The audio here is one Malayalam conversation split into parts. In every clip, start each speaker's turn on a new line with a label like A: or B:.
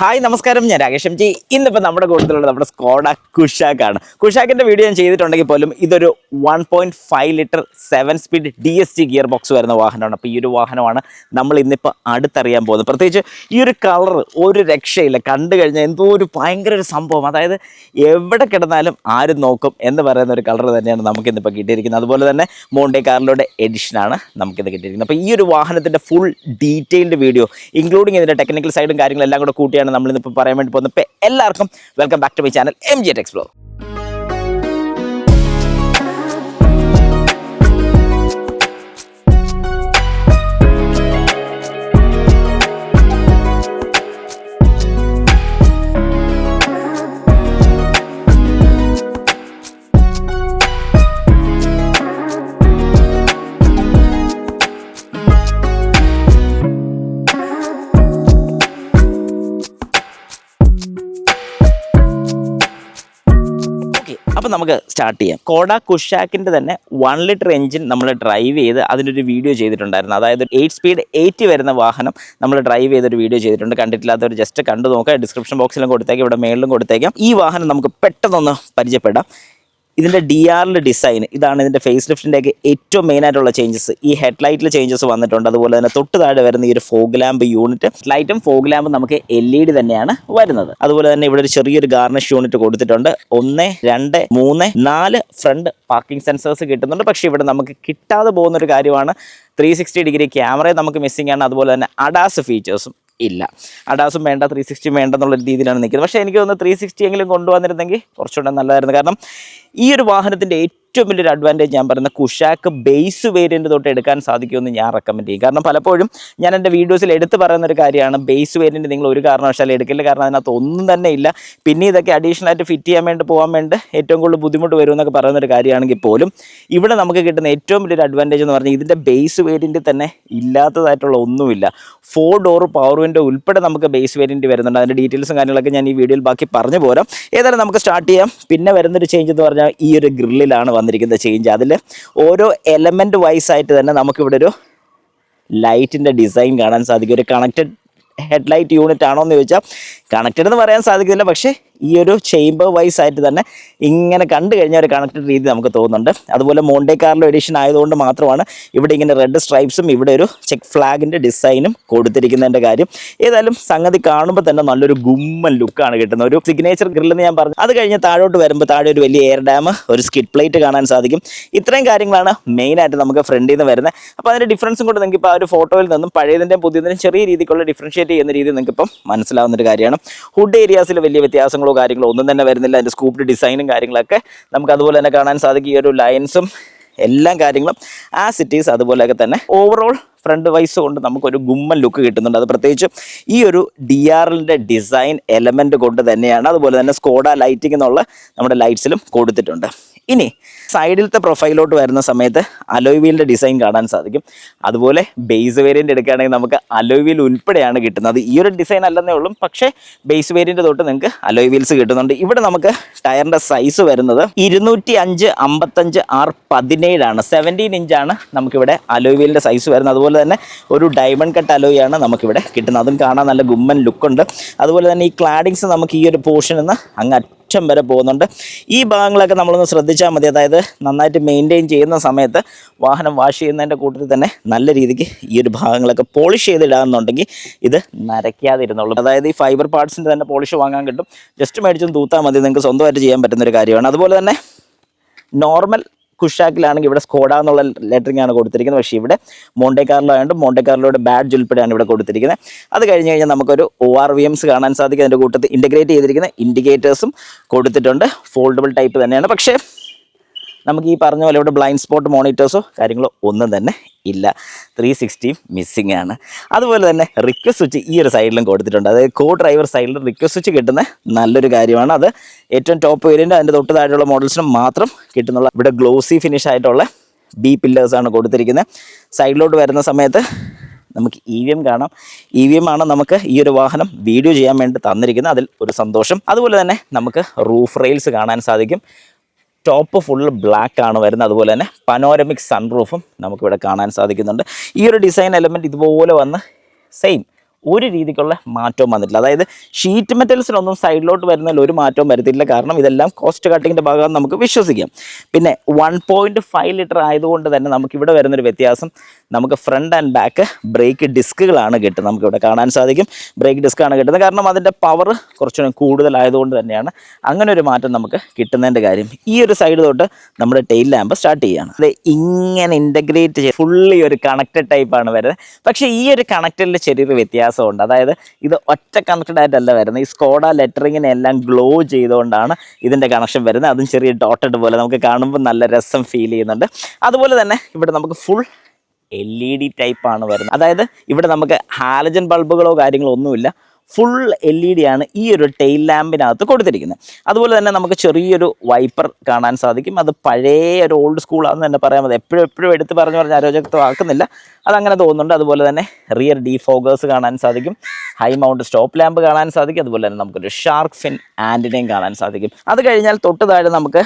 A: ഹായ് നമസ്കാരം, ഞാൻ രാകേഷ് എം ജി. ഇന്നിപ്പോൾ നമ്മുടെ കൂട്ടത്തിലുള്ള നമ്മുടെ സ്കോഡ കുഷാക്കാണ്. കുഷാക്കിൻ്റെ വീഡിയോ ഞാൻ ചെയ്തിട്ടുണ്ടെങ്കിൽ പോലും ഇതൊരു 1.5 litre 7 speed DSG gear box വരുന്ന വാഹനമാണ്. അപ്പോൾ ഈ ഒരു വാഹനമാണ് നമ്മൾ ഇന്നിപ്പോൾ അടുത്തറിയാൻ പോകുന്നത്. പ്രത്യേകിച്ച് ഈ ഒരു കളർ ഒരു രക്ഷയില്ല, കണ്ടു കഴിഞ്ഞാൽ എന്തോ ഒരു ഭയങ്കര ഒരു സംഭവം. അതായത് എവിടെ കിടന്നാലും ആരും നോക്കും എന്ന് പറയുന്ന ഒരു കളർ തന്നെയാണ് നമുക്കിന്നിപ്പോൾ കിട്ടിയിരിക്കുന്നത്. അതുപോലെ തന്നെ മോണ്ടെ കാർലോയുടെ എഡിഷനാണ് നമുക്കിന്ന് കിട്ടിയിരിക്കുന്നത്. അപ്പോൾ ഈ ഒരു വാഹനത്തിൻ്റെ ഫുൾ ഡീറ്റെയിൽഡ് വീഡിയോ ഇൻക്ലൂഡിങ് ഇതിൻ്റെ ടെക്നിക്കൽ സൈഡും കാര്യങ്ങളെല്ലാം കൂടെ കൂട്ടിയാണ് നമ്മളിന്നിപ്പോൾ പറയാൻ വേണ്ടി പോകുന്നത്. ഇപ്പോൾ എല്ലാവർക്കും welcome back to my channel MG Explore. അപ്പോൾ നമുക്ക് സ്റ്റാർട്ട് ചെയ്യാം. സ്കോഡ കുഷാക്കിൻ്റെ തന്നെ 1 ലിറ്റർ എഞ്ചിൻ നമ്മൾ ഡ്രൈവ് ചെയ്ത് അതിനൊരു വീഡിയോ ചെയ്തിട്ടുണ്ടായിരുന്നു. അതായത് 8 സ്പീഡ് 80 വരുന്ന വാഹനം നമ്മൾ ഡ്രൈവ് ചെയ്തൊരു വീഡിയോ ചെയ്തിട്ടുണ്ട്. കണ്ടിട്ടില്ലാത്തവർ ജസ്റ്റ് കണ്ടു നോക്കുക. ഡിസ്ക്രിപ്ഷൻ ബോക്സിലും കൊടുത്തേക്കാം, ഇവിടെ മേളിലും കൊടുത്തേക്കാം. ഈ വാഹനം നമുക്ക് പെട്ടെന്നൊന്ന് പരിചയപ്പെടാം. ഇതിൻ്റെ DRL ഡിസൈൻ ഇതാണ്. ഇതിൻ്റെ ഫേസ് ലിഫ്റ്റിൻ്റെയൊക്കെ ഏറ്റവും മെയിനായിട്ടുള്ള ചേഞ്ചസ്. ഈ ഹെഡ് ലൈറ്റിൽ ചേഞ്ചസ് വന്നിട്ടുണ്ട്. അതുപോലെ തന്നെ തൊട്ട് താഴെ വരുന്ന ഈ ഒരു ഫോഗ് ലാമ്പ് യൂണിറ്റ്, ലൈറ്റും ഫോഗ് ലാമ്പും നമുക്ക് LED തന്നെയാണ് വരുന്നത്. അതുപോലെ തന്നെ ഇവിടെ ഒരു ചെറിയൊരു ഗാർണിഷ് യൂണിറ്റ് കൊടുത്തിട്ടുണ്ട്. 1, 2, 3, 4 ഫ്രണ്ട് പാർക്കിംഗ് സെൻസേഴ്സ് കിട്ടുന്നുണ്ട്. പക്ഷേ ഇവിടെ നമുക്ക് കിട്ടാതെ പോകുന്നൊരു കാര്യമാണ് 360 ഡിഗ്രി ക്യാമറ നമുക്ക് മിസ്സിംഗ് ആണ്. അതുപോലെ തന്നെ അഡാസ് ഫീച്ചേഴ്സും ഇല്ല. അഡാസും വേണ്ട, 360 വേണ്ടെന്നുള്ള രീതിയിലാണ് നിൽക്കുന്നത്. പക്ഷേ എനിക്ക് തോന്നുന്നു 360 എങ്കിലും കൊണ്ടുവന്നിരുന്നെങ്കിൽ കുറച്ചുകൂടെ നല്ലതായിരുന്നു. കാരണം ഈ ഒരു വാഹനത്തിൻ്റെ ഏറ്റവും വലിയൊരു അഡ്വാൻറ്റേജ് ഞാൻ പറയുന്ന കുഷാക്ക് ബേസ് വേരിയൻറ്റ് തൊട്ട് എടുക്കാൻ സാധിക്കുമെന്ന് ഞാൻ റെക്കമെൻഡ് ചെയ്യും. കാരണം പലപ്പോഴും ഞാൻ എൻ്റെ വീഡിയോസിൽ എടുത്ത് പറയുന്ന ഒരു കാര്യമാണ്, ബേസ് വേരിയൻറ്റ് നിങ്ങൾ ഒരു കാരണവശാലും എടുക്കില്ല. കാരണം അതിനകത്ത് ഒന്നും തന്നെ ഇല്ല. പിന്നെ ഇതൊക്കെ അഡീഷണൽ ആയിട്ട് ഫിറ്റ് ചെയ്യാൻ വേണ്ടി പോകാൻ വേണ്ടി ഏറ്റവും കൂടുതൽ ബുദ്ധിമുട്ട് വരും എന്നൊക്കെ പറയുന്ന ഒരു കാര്യമാണെങ്കിൽ പോലും ഇവിടെ നമുക്ക് കിട്ടുന്ന ഏറ്റവും വലിയൊരു അഡ്വാൻറ്റേജ് എന്ന് പറഞ്ഞാൽ ഇതിൻ്റെ ബേസ് വേരിയൻറ്റിൽ തന്നെ ഇല്ലാത്തതായിട്ടുള്ള ഒന്നുമില്ല. 4 ഡോർ പവർ വിൻഡോ ഉൾപ്പെടെ നമുക്ക് ബേസ് വേരിയൻറ്റ് വരുന്നുണ്ട്. അതിൻ്റെ ഡീറ്റെയിൽസും കാര്യങ്ങളൊക്കെ ഞാൻ ഈ വീഡിയോയിൽ ബാക്കി പറഞ്ഞു പോരാം. ഏതായാലും നമുക്ക് സ്റ്റാർട്ട് ചെയ്യാം. പിന്നെ വരുന്നൊരു ചേഞ്ച് എന്ന് പറഞ്ഞാൽ ഈ ഒരു ഗ്രില്ലിലാണ് വന്നിരിക്കുന്ന ചേഞ്ച്. അതിൽ ഓരോ എലമെൻറ്റ് വൈസ് ആയിട്ട് തന്നെ നമുക്കിവിടെ ഒരു ലൈറ്റിൻ്റെ ഡിസൈൻ കാണാൻ സാധിക്കും. ഒരു കണക്റ്റഡ് ഹെഡ് ലൈറ്റ് യൂണിറ്റ് ആണോ എന്ന് ചോദിച്ചാൽ കണക്റ്റഡ് എന്ന് പറയാൻ സാധിക്കുന്നില്ല. പക്ഷേ ഈ ഒരു ചേംബർ വൈസ് ആയിട്ട് തന്നെ ഇങ്ങനെ കണ്ടു കഴിഞ്ഞാൽ ഒരു കണക്റ്റഡ് രീതി നമുക്ക് തോന്നുന്നുണ്ട്. അതുപോലെ മോണ്ടെ കാർലോ എഡിഷൻ ആയതുകൊണ്ട് മാത്രമാണ് ഇവിടെ ഇങ്ങനെ റെഡ് സ്ട്രൈപ്സും ഇവിടെ ഒരു ചെക്ക് ഫ്ലാഗിൻ്റെ ഡിസൈനും കൊടുത്തിരിക്കുന്നതിൻ്റെ കാര്യം. ഏതായാലും സംഗതി കാണുമ്പോൾ തന്നെ നല്ലൊരു ഗുമ്മൻ ലുക്കാണ് കിട്ടുന്നത്. ഒരു സിഗ്നേച്ചർ ഗ്രില്ലെന്ന് ഞാൻ പറഞ്ഞു. അത് കഴിഞ്ഞ് താഴോട്ട് വരുമ്പോൾ താഴെ ഒരു വലിയ എയർ ഡാം, ഒരു സ്കിഡ് പ്ലേറ്റ് കാണാൻ സാധിക്കും. ഇത്രയും കാര്യങ്ങളാണ് മെയിനായിട്ട് നമുക്ക് ഫ്രണ്ടിൽ നിന്ന് വരുന്നത്. അപ്പോൾ അതിൻ്റെ ഡിഫറൻസും കൂടെ നിങ്ങൾക്ക് ഇപ്പോൾ ആ ഒരു ഫോട്ടോയിൽ നിന്നും പഴയതിൻ്റെയും പുതിയതിൻ്റെയും ചെറിയ രീതിക്കുള്ള ഡിഫറൻഷിയേറ്റ് ചെയ്യുന്ന രീതി നിങ്ങൾക്ക് ഇപ്പം മനസ്സിലാവുന്നൊരു കാര്യമാണ്. ഹുഡ് ഏരിയാസിൽ വലിയ വ്യത്യാസങ്ങളോ കാര്യങ്ങളോ ഒന്നും തന്നെ വരുന്നില്ല. അതിൻ്റെ സ്കൂപ്ഡ് ഡിസൈനും കാര്യങ്ങളൊക്കെ നമുക്ക് അതുപോലെ തന്നെ കാണാൻ സാധിക്കും. ഈ ഒരു ലൈൻസും എല്ലാ കാര്യങ്ങളും ആസ് ഇറ്റ് ഈസ് അതുപോലെയൊക്കെ തന്നെ ഓവറോൾ ഫ്രണ്ട് വൈസ് കൊണ്ട് നമുക്കൊരു ഗുമ്മൻ ലുക്ക് കിട്ടുന്നുണ്ട്. അത് പ്രത്യേകിച്ച് ഈ ഒരു DRLൻ്റെ ഡിസൈൻ എലമെൻറ്റ് കൊണ്ട് തന്നെയാണ്. അതുപോലെ തന്നെ സ്കോഡ ലൈറ്റിംഗ് എന്നുള്ള നമ്മുടെ ലൈറ്റ്സിലും കൊടുത്തിട്ടുണ്ട്. ഇനി സൈഡിലത്തെ പ്രൊഫൈലോട്ട് വരുന്ന സമയത്ത് അലോയ് വീലിൻ്റെ ഡിസൈൻ കാണാൻ സാധിക്കും. അതുപോലെ ബേസ് വേരിയൻ്റ് എടുക്കുകയാണെങ്കിൽ നമുക്ക് അലോയ് വീൽ ഉൾപ്പെടെയാണ് കിട്ടുന്നത്. ഈ ഒരു ഡിസൈൻ അല്ലെന്നേ ഉള്ളൂ, പക്ഷേ ബേസ് വേരിയൻ്റ് തൊട്ട് നിങ്ങൾക്ക് അലോയ് വീൽസ് കിട്ടുന്നുണ്ട്. ഇവിടെ നമുക്ക് ടയറിൻ്റെ സൈസ് വരുന്നത് 205/55/17 ആണ്. 17 ഇഞ്ചാണ് നമുക്കിവിടെ അലോയ് വീലിൻ്റെ സൈസ് വരുന്നത്. അതുപോലെ തന്നെ ഒരു ഡയമണ്ട് കട്ട് അലോയാണ് നമുക്കിവിടെ കിട്ടുന്നത്. അതും കാണാൻ നല്ല ഗുമ്മൻ ലുക്കുണ്ട്. അതുപോലെ തന്നെ ഈ ക്ലാഡിങ്സ് നമുക്ക് ഈ ഒരു പോർഷനിൽ നിന്ന് അങ്ങ് അറ്റം വരെ പോകുന്നുണ്ട്. ഈ ഭാഗങ്ങളൊക്കെ നമ്മളൊന്ന് ശ്രദ്ധിച്ചാൽ മതി. അതായത് നന്നായിട്ട് മെയിൻറ്റെയിൻ ചെയ്യുന്ന സമയത്ത് വാഹനം വാഷ് ചെയ്യുന്നതിൻ്റെ കൂട്ടത്തിൽ തന്നെ നല്ല രീതിക്ക് ഈ ഒരു ഭാഗങ്ങളൊക്കെ പോളിഷ് ചെയ്തിടാമെന്നുണ്ടെങ്കിൽ ഇത് നരയ്ക്കാതിരുന്നുള്ളൂ. അതായത് ഈ ഫൈബർ പാർട്സിൻ്റെ തന്നെ പോളിഷ് വാങ്ങാൻ കിട്ടും. ജസ്റ്റ് മേടിച്ചും തൂത്താൽ മതി. നിങ്ങൾക്ക് സ്വന്തമായിട്ട് ചെയ്യാൻ പറ്റുന്നൊരു കാര്യമാണ്. അതുപോലെ തന്നെ നോർമൽ കുഷാക്കിലാണെങ്കിൽ ഇവിടെ സ്കോഡ എന്നുള്ള ലെറ്ററിംഗ് ആണ് കൊടുത്തിരിക്കുന്നത്. പക്ഷേ ഇവിടെ മോണ്ടെ കാർലോ ആയതുകൊണ്ട് മോണ്ടെ കാർലോയുടെ ബാഡ്ജ് ഉൾപ്പെടെയാണ് ഇവിടെ കൊടുത്തിരിക്കുന്നത്. അത് കഴിഞ്ഞ് കഴിഞ്ഞാൽ നമുക്കൊരു ORVMs കാണാൻ സാധിക്കും. അതിൻ്റെ കൂട്ടത്തിൽ ഇൻ്റഗ്രേറ്റ് ചെയ്തിരിക്കുന്ന ഇൻഡിക്കേറ്റേഴ്സും കൊടുത്തിട്ടുണ്ട്. ഫോൾഡബിൾ ടൈപ്പ് തന്നെയാണ്. പക്ഷേ നമുക്ക് ഈ പറഞ്ഞ പോലെ ഇവിടെ ബ്ലൈൻഡ് സ്പോട്ട് മോണിറ്റേഴ്സോ കാര്യങ്ങളോ ഒന്നും തന്നെ ഇല്ല. 360 മിസ്സിംഗ് ആണ്. അതുപോലെ തന്നെ റിക്വസ്റ്റ് സ്വിച്ച് ഈ ഒരു സൈഡിലും കൊടുത്തിട്ടുണ്ട്. അതായത് കോ ഡ്രൈവർ സൈഡിൽ റിക്വസ്റ്റ് സ്വിച്ച് കിട്ടുന്ന നല്ലൊരു കാര്യമാണ്. അത് ഏറ്റവും ടോപ്പ് വേരിയൻ്റ് അതിൻ്റെ തൊട്ട് താഴെയുള്ള മോഡൽസിനും മാത്രം കിട്ടുന്നുള്ള ഇവിടെ ഗ്ലോസി ഫിനിഷ് ആയിട്ടുള്ള B പില്ലേഴ്സാണ് കൊടുത്തിരിക്കുന്നത്. സൈഡിലോട്ട് വരുന്ന സമയത്ത് നമുക്ക് EVM കാണാം. EVM ആണ് നമുക്ക് ഈ ഒരു വാഹനം വീഡിയോ ചെയ്യാൻ വേണ്ടി തന്നിരിക്കുന്നത്. അതിൽ ഒരു സന്തോഷം. അതുപോലെ തന്നെ നമുക്ക് റൂഫ് റെയിൽസ് കാണാൻ സാധിക്കും. ടോപ്പ് ഫുൾ ബ്ലാക്ക് ആണ് വരുന്നത്. അതുപോലെ തന്നെ പനോരമിക് സൺറൂഫും നമുക്കിവിടെ കാണാൻ സാധിക്കുന്നുണ്ട്. ഈ ഒരു ഡിസൈൻ എലമെൻറ്റ് ഇതുപോലെ വന്ന് സെയിം ഒരു രീതിക്കുള്ള മാറ്റവും വന്നിട്ടില്ല. അതായത് ഷീറ്റ് മെറ്റൽസിനൊന്നും സൈഡിലോട്ട് വരുന്നതിൽ ഒരു മാറ്റവും വരുത്തില്ല. കാരണം ഇതെല്ലാം കോസ്റ്റ് കട്ടിങ്ങിൻ്റെ ഭാഗം നമുക്ക് വിശ്വസിക്കാം. പിന്നെ 1.5 ലിറ്റർ ആയതുകൊണ്ട് തന്നെ നമുക്കിവിടെ വരുന്നൊരു വ്യത്യാസം, നമുക്ക് ഫ്രണ്ട് ആൻഡ് ബാക്ക് ബ്രേക്ക് ഡിസ്കുകളാണ് കിട്ടുന്നത്. നമുക്കിവിടെ കാണാൻ സാധിക്കും ബ്രേക്ക് ഡിസ്ക്കാണ് കിട്ടുന്നത്. കാരണം അതിൻ്റെ പവർ കുറച്ചുകൂടി കൂടുതലായതുകൊണ്ട് തന്നെയാണ് അങ്ങനെ ഒരു മാറ്റം നമുക്ക് കിട്ടുന്നതിൻ്റെ കാര്യം. ഈ ഒരു സൈഡ് തൊട്ട് നമ്മുടെ ടെയിൽ ലാമ്പ് സ്റ്റാർട്ട് ചെയ്യുകയാണ്. അത് ഇങ്ങനെ ഇൻ്റഗ്രേറ്റ് ചെയ്ത് ഫുള്ളി ഒരു കണക്റ്റഡ് ടൈപ്പാണ് വരുന്നത്. പക്ഷേ ഈ ഒരു കണക്റ്റഡിൽ ചെറിയൊരു വ്യത്യാസമുണ്ട്. അതായത് ഇത് ഒറ്റ കണക്റ്റഡ് ആയിട്ടല്ല വരുന്നത്. ഈ സ്കോഡ ലെറ്ററിങ്ങിനെ എല്ലാം ഗ്ലോ ചെയ്തുകൊണ്ടാണ് ഇതിൻ്റെ കണക്ഷൻ വരുന്നത്. അതും ചെറിയ ഡോട്ടഡ് പോലെ നമുക്ക് കാണുമ്പോൾ നല്ല രസം ഫീൽ ചെയ്യുന്നുണ്ട്. അതുപോലെ തന്നെ ഇവിടെ നമുക്ക് ഫുൾ LED ടൈപ്പാണ് വരുന്നത്. അതായത് ഇവിടെ നമുക്ക് ഹാലജൻ ബൾബുകളോ കാര്യങ്ങളോ ഒന്നുമില്ല, ഫുൾ LED ആണ് ഈ ഒരു ടെയിൽ ലാമ്പിനകത്ത് കൊടുത്തിരിക്കുന്നത്. അതുപോലെ തന്നെ നമുക്ക് ചെറിയൊരു വൈപ്പർ കാണാൻ സാധിക്കും. അത് പഴയ ഒരു ഓൾഡ് സ്കൂളാണെന്ന് തന്നെ പറയാൻ മതി. എപ്പോഴും എടുത്ത് പറഞ്ഞ് അരോചകത്വമാക്കുന്നില്ല, അതങ്ങനെ തോന്നുന്നുണ്ട്. അതുപോലെ തന്നെ റിയർ ഡീഫോഗേഴ്സ് കാണാൻ സാധിക്കും, ഹൈ മൗണ്ട് സ്റ്റോപ്പ് ലാമ്പ് കാണാൻ സാധിക്കും. അതുപോലെ തന്നെ നമുക്കൊരു ഷാർക്ക് ഫിൻ ആൻറ്റിനയും കാണാൻ സാധിക്കും. അത് കഴിഞ്ഞാൽ തൊട്ട് താഴെ നമുക്ക്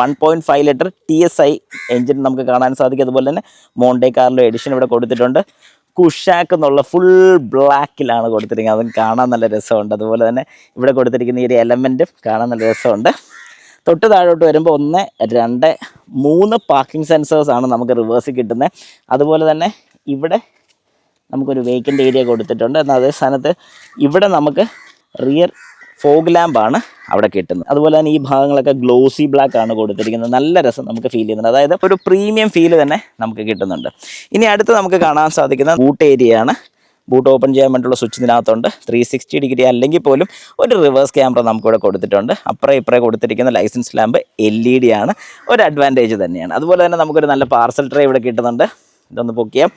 A: 1.5 ലിറ്റർ TSI എഞ്ചിൻ നമുക്ക് കാണാൻ സാധിക്കും. അതുപോലെ തന്നെ മോണ്ടെ കാർലോ എഡിഷൻ ഇവിടെ കൊടുത്തിട്ടുണ്ട്. കുഷാക്ക് എന്നുള്ള ഫുൾ ബ്ലാക്കിലാണ് കൊടുത്തിരിക്കുന്നത്. അതും കാണാൻ നല്ല രസമുണ്ട്. അതുപോലെ തന്നെ ഇവിടെ കൊടുത്തിരിക്കുന്ന ഈ ഒരു എലമെൻറ്റും കാണാൻ നല്ല രസമുണ്ട്. തൊട്ട് താഴോട്ട് വരുമ്പോൾ 1, 2, 3 പാർക്കിംഗ് സെൻസേഴ്സാണ് നമുക്ക് റിവേഴ്സിൽ കിട്ടുന്നത്. അതുപോലെ തന്നെ ഇവിടെ നമുക്കൊരു വേക്കൻ്റ് ഏരിയ കൊടുത്തിട്ടുണ്ട്. എന്നാൽ അതേ സ്ഥാനത്ത് ഇവിടെ നമുക്ക് റിയർ ഫോഗ് ലാമ്പാണ് അവിടെ കിട്ടുന്നത്. അതുപോലെ തന്നെ ഈ ഭാഗങ്ങളൊക്കെ ഗ്ലോസി ബ്ലാക്ക് ആണ് കൊടുത്തിരിക്കുന്നത്. നല്ല രസം നമുക്ക് ഫീൽ ചെയ്യുന്നുണ്ട്. അതായത് ഒരു പ്രീമിയം ഫീൽ തന്നെ നമുക്ക് കിട്ടുന്നുണ്ട്. ഇനി അടുത്ത് നമുക്ക് കാണാൻ സാധിക്കുന്ന ബൂട്ട് ഏരിയയാണ്. ബൂട്ട് ഓപ്പൺ ചെയ്യാൻ വേണ്ടിയുള്ള സ്വിച്ച് ഇതിനകത്തുണ്ട്. 360 ഡിഗ്രി അല്ലെങ്കിൽ പോലും ഒരു റിവേഴ്സ് ക്യാമറ നമുക്കിവിടെ കൊടുത്തിട്ടുണ്ട്. ഇപ്പറേ കൊടുത്തിരിക്കുന്ന ലൈസൻസ് ലാമ്പ് LED ആണ്. ഒരു അഡ്വാൻറ്റേജ് തന്നെയാണ്. അതുപോലെ തന്നെ നമുക്കൊരു നല്ല പാർസൽ ട്രേ ഇവിടെ കിട്ടുന്നുണ്ട്. ഇതൊന്ന് പൊക്കിയാൽ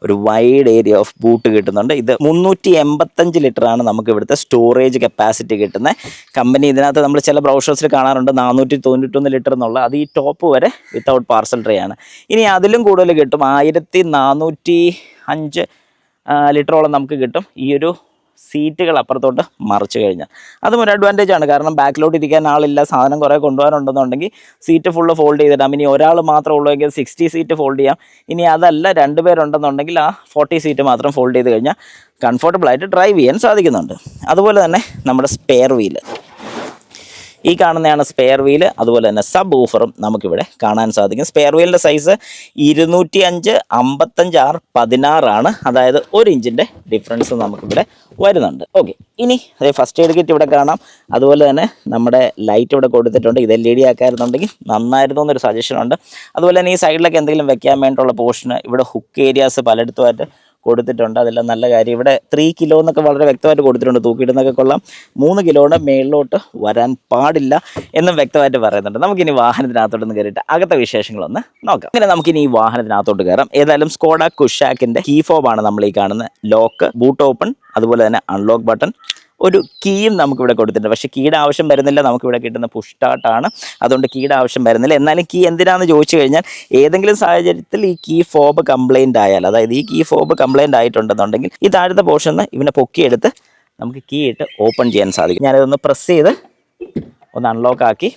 A: ഒരു വൈഡ് ഏരിയ ഓഫ് ബൂട്ട് കിട്ടുന്നുണ്ട്. ഇത് 385 ലിറ്ററാണ് നമുക്ക് ഇവിടുത്തെ സ്റ്റോറേജ് കപ്പാസിറ്റി കിട്ടുന്നത്. കമ്പനി ഇതിനകത്ത് നമ്മൾ ചില ബ്രൗഷേഴ്സിൽ കാണാറുണ്ട് 491 ലിറ്റർ എന്നുള്ള. അത് ഈ ടോപ്പ് വരെ വിത്തൗട്ട് പാർസൽ ട്രേ ആണ്. ഇനി അതിലും കൂടുതൽ കിട്ടും, 1405 ലിറ്ററോളം നമുക്ക് കിട്ടും ഈ ഒരു സീറ്റുകൾ അപ്പുറത്തോട്ട് മറിച്ച് കഴിഞ്ഞാൽ. അതും ഒരു അഡ്വാൻറ്റേജ് ആണ്. കാരണം ബാക്കിലോട്ട് ഇരിക്കാൻ ആളില്ല, സാധനം കുറേ കൊണ്ടുപോകാനുണ്ടെന്നുണ്ടെങ്കിൽ സീറ്റ് ഫുള്ള് ഫോൾഡ് ചെയ്തിടാം. ഇനി ഒരാൾ മാത്രം ഉള്ളെങ്കിൽ 60 സീറ്റ് ഫോൾഡ് ചെയ്യാം. ഇനി അതല്ല 2 പേരുണ്ടെന്നുണ്ടെങ്കിൽ ആ 40 സീറ്റ് മാത്രം ഫോൾഡ് ചെയ്ത് കഴിഞ്ഞാൽ കംഫർട്ടബിളായിട്ട് ഡ്രൈവ് ചെയ്യാൻ സാധിക്കുന്നുണ്ട്. അതുപോലെ തന്നെ നമ്മുടെ സ്പെയർ വീല്, ഈ കാണുന്നതാണ് സ്പെയർ വീല്. അതുപോലെ തന്നെ സബ് ഊഫറും നമുക്കിവിടെ കാണാൻ സാധിക്കും. സ്പെയർ വീലിൻ്റെ സൈസ് 205 55 R 16 ആണ്. അതായത് 1 ഇഞ്ചിൻ്റെ ഡിഫറൻസ് നമുക്കിവിടെ വരുന്നുണ്ട്. ഓക്കെ, ഇനി ഫസ്റ്റ് എയ്ഡ് കിറ്റ് ഇവിടെ കാണാം. അതുപോലെ തന്നെ നമ്മുടെ ലൈറ്റ് ഇവിടെ കൊടുത്തിട്ടുണ്ട്. ഇത് LED ആക്കായിരുന്നുണ്ടെങ്കിൽ നന്നായിരുന്നു എന്നൊരു സജഷനുണ്ട്. അതുപോലെ തന്നെ ഈ സൈഡിലൊക്കെ എന്തെങ്കിലും വെക്കാൻ വേണ്ടിയിട്ടുള്ള പോർഷന് ഇവിടെ ഹുക്ക് ഏരിയാസ് പലയിടത്തുമായിട്ട് കൊടുത്തിട്ടുണ്ട്. അതെല്ലാം നല്ല കാര്യം. ഇവിടെ 3 കിലോ എന്നൊക്കെ വളരെ വ്യക്തമായിട്ട് കൊടുത്തിട്ടുണ്ട്. തൂക്കിയിടുന്നൊക്കെ കൊള്ളാം. 3 കിലോയുടെ മേളിലോട്ട് വരാൻ പാടില്ല എന്നും വ്യക്തമായിട്ട് പറയുന്നുണ്ട്. നമുക്കിനി വാഹനത്തിനകത്തോട്ടൊന്ന് കയറിയിട്ട് അകത്തെ വിശേഷങ്ങളൊന്ന് നോക്കാം. അങ്ങനെ നമുക്കിനി ഈ വാഹനത്തിനകത്തോട്ട് കയറാം. ഏതായാലും സ്കോഡ കുഷാക്കിൻ്റെ കീ ഫോബാണ് നമ്മൾ ഈ കാണുന്ന. ലോക്ക്, ബൂട്ട് ഓപ്പൺ, അതുപോലെ തന്നെ അൺലോക്ക് ബട്ടൺ, ഒരു കീയും നമുക്കിവിടെ കൊടുത്തിട്ടുണ്ട്. പക്ഷേ കീയുടെ ആവശ്യം വരുന്നില്ല. നമുക്കിവിടെ കിട്ടുന്ന പുഷ് സ്റ്റാർട്ടാണ്, അതുകൊണ്ട് കീയുടെ ആവശ്യം വരുന്നില്ല. എന്നാലും കീ എന്തിനാണെന്ന് ചോദിച്ചു കഴിഞ്ഞാൽ ഏതെങ്കിലും സാഹചര്യത്തിൽ ഈ കീ ഫോബ് കംപ്ലൈൻറ്റ് ആയാൽ, അതായത് ഈ കീ ഫോബ് കംപ്ലൈൻറ്റ് ആയിട്ടുണ്ടെന്നുണ്ടെങ്കിൽ ഈ താഴത്തെ പോർഷനിൽ ഇവനെ പൊക്കിയെടുത്ത് നമുക്ക് കീ ഇട്ട് ഓപ്പൺ ചെയ്യാൻ സാധിക്കും. ഞാനിതൊന്ന് പ്രസ് ചെയ്ത് ഒന്ന് അൺലോക്ക് ആക്കി,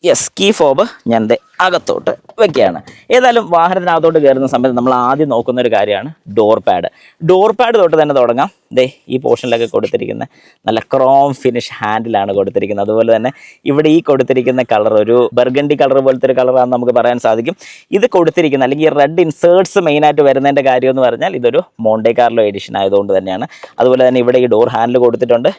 A: യെസ്, കീ ഫോബ് ഞാൻ അകത്തോട്ട് വെക്കുകയാണ്. ഏതായാലും വാഹനത്തിനകത്തോട്ട് കയറുന്ന സമയത്ത് നമ്മൾ ആദ്യം നോക്കുന്ന ഒരു കാര്യമാണ് ഡോർ പാഡ്. ഡോർ പാഡ് തൊട്ട് തന്നെ തുടങ്ങാം. ഈ പോർഷനിലൊക്കെ കൊടുത്തിരിക്കുന്ന നല്ല ക്രോം ഫിനിഷ് ഹാൻഡിലാണ് കൊടുത്തിരിക്കുന്നത്. അതുപോലെ തന്നെ ഇവിടെ ഈ കൊടുത്തിരിക്കുന്ന കളർ ഒരു ബർഗണ്ടി കളർ പോലത്തെ ഒരു കളറാണെന്ന് നമുക്ക് പറയാൻ സാധിക്കും. ഇത് കൊടുത്തിരിക്കുന്ന അല്ലെങ്കിൽ റെഡ് ഇൻസേർട്സ് മെയിനായിട്ട് വരുന്നതിൻ്റെ കാര്യം എന്ന് പറഞ്ഞാൽ ഇതൊരു മോണ്ടെ കാർലോ എഡിഷൻ ആയതുകൊണ്ട് തന്നെയാണ്. അതുപോലെ തന്നെ ഇവിടെ ഈ ഡോർ ഹാൻഡിൽ കൊടുത്തിട്ടുണ്ട്.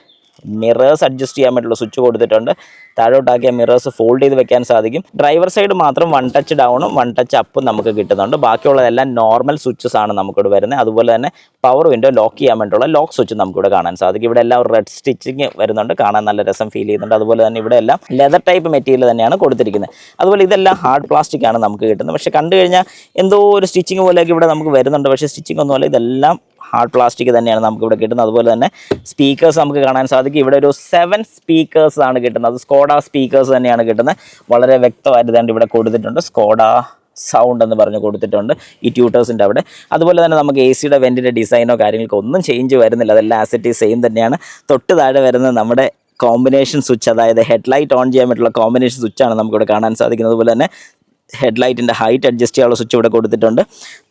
A: മിറേഴ്സ് അഡ്ജസ്റ്റ് ചെയ്യാൻ വേണ്ടിയുള്ള സ്വിച്ച് കൊടുത്തിട്ടുണ്ട്. താഴോട്ടാക്കിയ മിറേഴ്സ് ഫോൾഡ് ചെയ്ത് വെക്കാൻ സാധിക്കും. ഡ്രൈവർ സൈഡ് മാത്രം 1 ടച്ച് ഡൗണും 1 ടച്ച് അപ്പും നമുക്ക് കിട്ടുന്നുണ്ട്. ബാക്കിയുള്ളതെല്ലാം നോർമൽ സ്വിച്ചസ് ആണ് നമുക്കിവിടെ വരുന്നത്. അതുപോലെ തന്നെ പവർ വിൻഡോ ലോക്ക് ചെയ്യാൻ വേണ്ടിയുള്ള ലോക്ക് സ്വിച്ച് നമുക്കിവിടെ കാണാൻ സാധിക്കും. ഇവിടെ എല്ലാം റെഡ് സ്റ്റിച്ചിങ് വരുന്നുണ്ട്, കാണാൻ നല്ല രസം ഫീൽ ചെയ്യുന്നുണ്ട്. അതുപോലെ തന്നെ ഇവിടെ എല്ലാം ലെതർ ടൈപ്പ് മെറ്റീരിയൽ തന്നെയാണ് കൊടുത്തിരിക്കുന്നത്. അതുപോലെ ഇതെല്ലാം ഹാർഡ് പ്ലാസ്റ്റിക് ആണ് നമുക്ക് കിട്ടുന്നത്. പക്ഷേ കണ്ടു കഴിഞ്ഞാൽ എന്തോ ഒരു സ്റ്റിച്ചിങ് പോലെയൊക്കെ ഇവിടെ നമുക്ക് വരുന്നുണ്ട്. പക്ഷേ സ്റ്റിച്ചിങ് ഒന്നുമല്ല, ഇതെല്ലാം ഹാർഡ് പ്ലാസ്റ്റിക് തന്നെയാണ് നമുക്കിവിടെ കിട്ടുന്നത്. അതുപോലെ തന്നെ സ്പീക്കേഴ്സ് നമുക്ക് കാണാൻ സാധിക്കും. ഇവിടെ ഒരു 7 സ്പീക്കേഴ്സ് ആണ് കിട്ടുന്നത്. അത് സ്കോഡ സ്പീക്കേഴ്സ് തന്നെയാണ് കിട്ടുന്നത്. വളരെ വ്യക്തമായിട്ട് തന്നെ ഇവിടെ കൊടുത്തിട്ടുണ്ട്. സ്കോഡ സൗണ്ട് എന്ന് പറഞ്ഞ് കൊടുത്തിട്ടുണ്ട് ഈ ട്യൂട്ടേഴ്സിൻ്റെ അവിടെ. അതുപോലെ തന്നെ നമുക്ക് AC-യുടെ വെൻറ്റിൻ്റെ ഡിസൈനോ കാര്യങ്ങൾക്കോ ഒന്നും ചേഞ്ച് വരുന്നില്ല. അതെല്ലാം ആസ് സെയിം തന്നെയാണ്. തൊട്ട് താഴെ വരുന്നത് നമ്മുടെ കോമ്പിനേഷൻ സ്വിച്ച്, അതായത് ഹെഡ്ലൈറ്റ് ഓൺ ചെയ്യാൻ വേണ്ടിയിട്ടുള്ള കോമ്പിനേഷൻ സ്വിച്ചാണ് നമുക്കിവിടെ കാണാൻ സാധിക്കുന്നത്. അതുപോലെ തന്നെ ഹെഡ്ലൈറ്റിൻ്റെ ഹൈറ്റ് അഡ്ജസ്റ്റ് ചെയ്യാനുള്ള സ്വിച്ച് ഇവിടെ കൊടുത്തിട്ടുണ്ട്.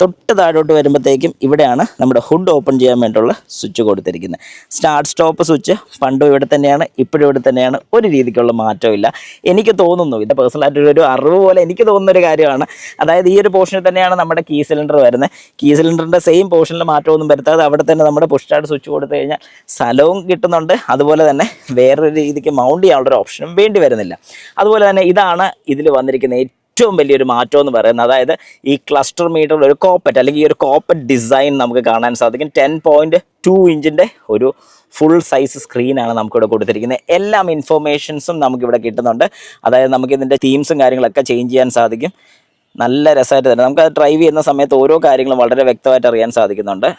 A: തൊട്ട് താഴോട്ട് വരുമ്പോഴത്തേക്കും ഇവിടെയാണ് നമ്മുടെ ഹുഡ് ഓപ്പൺ ചെയ്യാൻ വേണ്ടിയുള്ള സ്വിച്ച് കൊടുത്തിരിക്കുന്നത്. സ്റ്റാർട്ട് സ്റ്റോപ്പ് സ്വിച്ച് പണ്ടും ഇവിടെ തന്നെയാണ്, ഇപ്പോഴും ഇവിടെ തന്നെയാണ്, ഒരു രീതിക്കുള്ള മാറ്റമില്ല. എനിക്ക് തോന്നുന്നു, ഇത് പേഴ്സണലായിട്ടൊരു അറിവ് പോലെ എനിക്ക് തോന്നുന്നൊരു കാര്യമാണ്. അതായത് ഈ ഒരു പോർഷനിൽ തന്നെയാണ് നമ്മുടെ കീ സിലിണ്ടർ വരുന്നത്. കീ സിലിണ്ടറിൻ്റെ സെയിം പോർഷനിൽ മാറ്റമൊന്നും വരുത്താതെ അവിടെ തന്നെ നമ്മുടെ പുഷ് സ്റ്റാർട്ട് സ്വിച്ച് കൊടുത്തു കഴിഞ്ഞാൽ സ്ഥലവും കിട്ടുന്നുണ്ട്. അതുപോലെ തന്നെ വേറൊരു രീതിക്ക് മൗണ്ട് ചെയ്യാനുള്ളൊരു ഓപ്ഷനും വേണ്ടി വരുന്നില്ല. അതുപോലെ തന്നെ ഇതാണ് ഇതിൽ വന്നിരിക്കുന്ന ഏറ്റവും വലിയൊരു മാറ്റം എന്ന് പറയുന്നത്. അതായത് ഈ ക്ലസ്റ്റർ മീറ്ററിൽ ഒരു കോപ്പറ്റ് അല്ലെങ്കിൽ ഈ ഒരു കോപ്പറ്റ് ഡിസൈൻ നമുക്ക് കാണാൻ സാധിക്കും. 10.2 ഇഞ്ചിൻ്റെ ഒരു ഫുൾ സൈസ് സ്ക്രീനാണ് നമുക്കിവിടെ കൊടുത്തിരിക്കുന്നത്. എല്ലാം ഇൻഫോർമേഷൻസും നമുക്കിവിടെ കിട്ടുന്നുണ്ട്. അതായത് നമുക്കിതിൻ്റെ തീംസും കാര്യങ്ങളൊക്കെ ചേഞ്ച് ചെയ്യാൻ സാധിക്കും. നല്ല രസമായിട്ട് തന്നെ നമുക്കത് ഡ്രൈവ് ചെയ്യുന്ന സമയത്ത് ഓരോ കാര്യങ്ങളും വളരെ വ്യക്തമായിട്ട് അറിയാൻ സാധിക്കുന്നുണ്ട്.